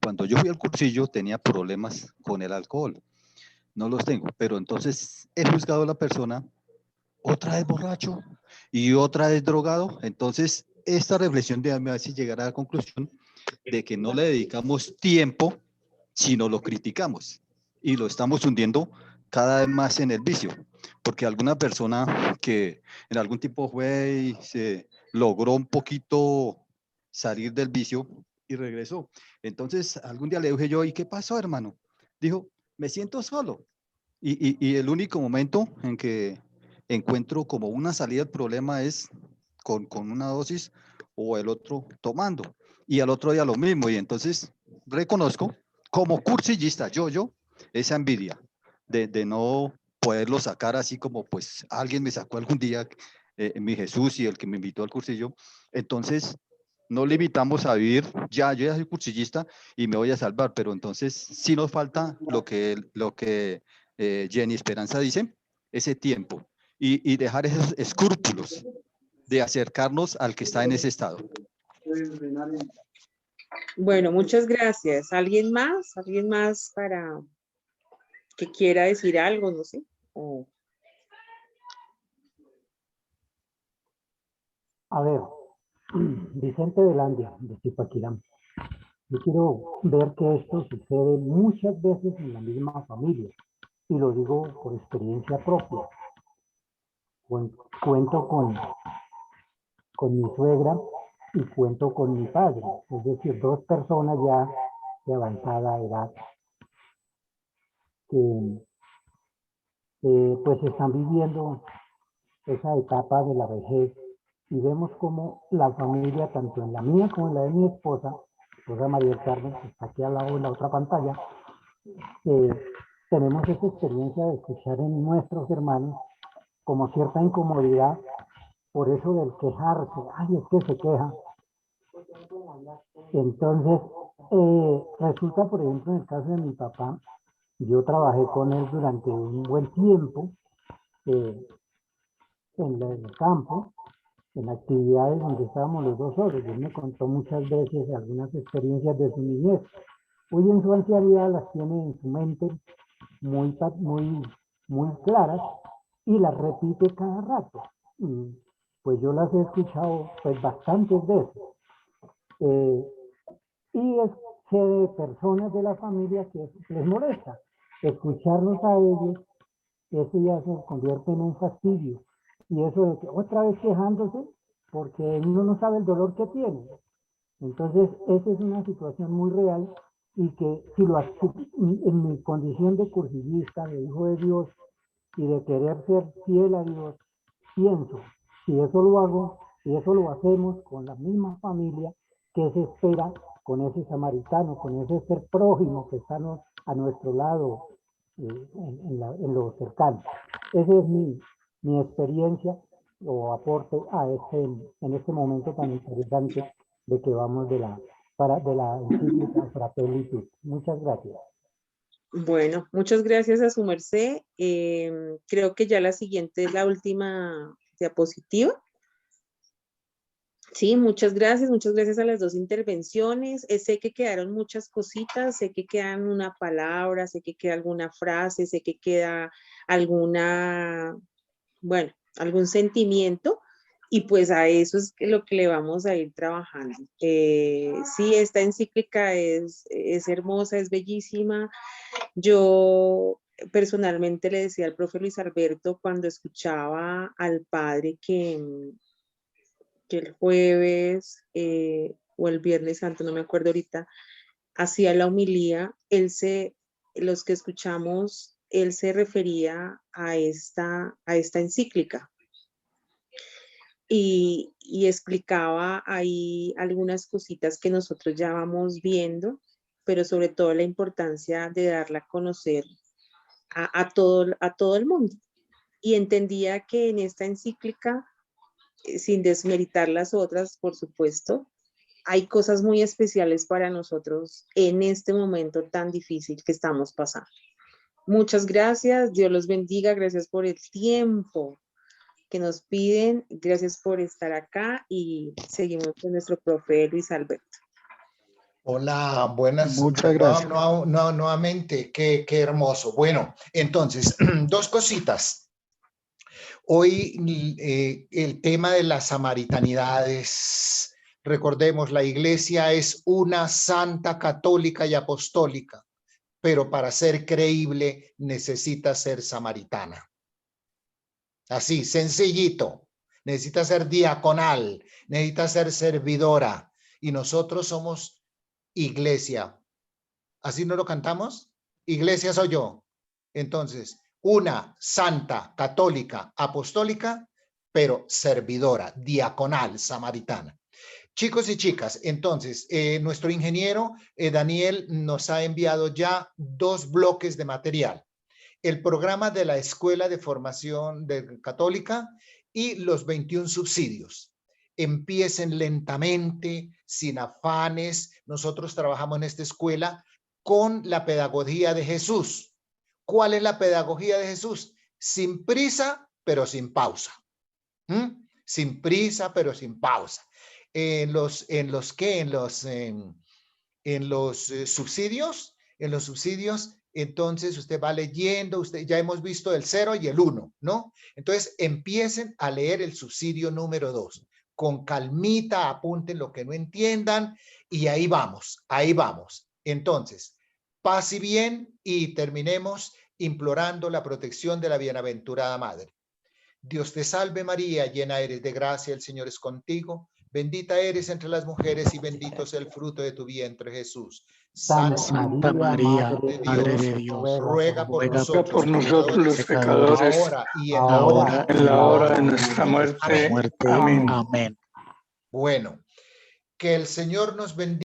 Cuando yo fui al cursillo tenía problemas con el alcohol. No los tengo, pero entonces he juzgado a la persona, otra vez borracho y otra vez drogado. Entonces esta reflexión me hace llegar a la conclusión de que no le dedicamos tiempo, sino lo criticamos y lo estamos hundiendo cada vez más en el vicio. Porque alguna persona que en algún tiempo fue y se logró un poquito salir del vicio y regresó. Entonces, algún día le dije yo, ¿y qué pasó, hermano? Dijo, me siento solo. Y el único momento en que encuentro como una salida del problema es con una dosis o el otro tomando. Y al otro día lo mismo. Y entonces reconozco como cursillista, esa envidia de no poderlo sacar así como pues alguien me sacó algún día, mi Jesús y el que me invitó al cursillo. Entonces no limitamos a vivir, yo ya soy cursillista y me voy a salvar, pero entonces sí nos falta lo que Jenny Esperanza dice, ese tiempo y dejar esos escrúpulos de acercarnos al que está en ese estado. Bueno, muchas gracias. ¿Alguien más? ¿Alguien más para que quiera decir algo? No sé. A ver, Vicente Velandia, de Zipaquirá. Yo quiero ver que esto sucede muchas veces en la misma familia, y lo digo por experiencia propia. Cuento con mi suegra y cuento con mi padre, es decir, dos personas ya de avanzada edad que pues están viviendo esa etapa de la vejez, y vemos como la familia, tanto en la mía como en la de mi esposa María Carmen, que está aquí al lado en la otra pantalla, tenemos esa experiencia de escuchar en nuestros hermanos como cierta incomodidad por eso del quejarse. Ay, es que se queja. Entonces, resulta, por ejemplo, en el caso de mi papá, yo trabajé con él durante un buen tiempo en el campo, en actividades donde estábamos los dos solos. Él me contó muchas veces algunas experiencias de su niñez. Hoy en su ancianidad las tiene en su mente muy claras y las repite cada rato. pues yo las he escuchado pues bastantes veces. Y sé de personas de la familia que les molesta. Escucharnos a ellos, eso ya se convierte en un fastidio. Y eso de que otra vez quejándose, porque uno no sabe el dolor que tiene. Entonces, esa es una situación muy real y que si lo en mi condición de cursillista, de hijo de Dios y de querer ser fiel a Dios, pienso, si eso lo hago, si eso lo hacemos con la misma familia, ¿qué se espera con ese samaritano, con ese ser prójimo que está a nuestro lado en lo cercano? Esa es mi experiencia o aporte en este momento tan interesante de que vamos de la encíclica Fratelli Tutti. Muchas gracias. Bueno, muchas gracias a su merced. Creo que ya la siguiente es la última diapositiva. Sí, muchas gracias a las dos intervenciones. Sé que quedaron muchas cositas, sé que quedan una palabra, sé que queda alguna frase, sé que queda algún sentimiento, y pues a eso es lo que le vamos a ir trabajando. Sí, esta encíclica es hermosa, es bellísima. Yo personalmente le decía al profe Luis Alberto cuando escuchaba al padre que el jueves o el Viernes Santo, no me acuerdo ahorita, hacía la homilía, los que escuchamos, él se refería a esta encíclica y explicaba ahí algunas cositas que nosotros ya vamos viendo, pero sobre todo la importancia de darla a conocer a todo el mundo. Y entendía que en esta encíclica, sin desmeritar las otras, por supuesto, hay cosas muy especiales para nosotros en este momento tan difícil que estamos pasando. Muchas gracias, Dios los bendiga, gracias por el tiempo que nos piden, gracias por estar acá y seguimos con nuestro profe Luis Alberto. Hola, buenas. Muchas gracias. Nuevamente, qué hermoso. Bueno, entonces, dos cositas. Hoy el tema de las samaritanidades, recordemos, la iglesia es una santa, católica y apostólica, pero para ser creíble necesita ser samaritana. Así, sencillito. Necesita ser diaconal, necesita ser servidora, y nosotros somos iglesia. ¿Así no lo cantamos? Iglesia soy yo. Entonces, una santa, católica, apostólica, pero servidora, diaconal, samaritana. Chicos y chicas, entonces, nuestro ingeniero Daniel nos ha enviado ya 2 bloques de material. El programa de la Escuela de Formación Católica y los 21 subsidios. Empiecen lentamente, sin afanes. Nosotros trabajamos en esta escuela con la pedagogía de Jesús. ¿Cuál es la pedagogía de Jesús? Sin prisa, pero sin pausa. Sin prisa, pero sin pausa. En los subsidios, entonces usted va leyendo, ya hemos visto el 0 y el 1, ¿no? Entonces empiecen a leer el subsidio número 2. Con calmita, apunten lo que no entiendan y ahí vamos, ahí vamos. Entonces, paz y bien y terminemos implorando la protección de la bienaventurada Madre. Dios te salve María, llena eres de gracia, el Señor es contigo. Bendita eres entre las mujeres y bendito es el fruto de tu vientre, Jesús. Santa María, Madre de Dios, ruega por nosotros los pecadores, ahora y en la hora de nuestra muerte. Amén. Bueno, que el Señor nos bendiga.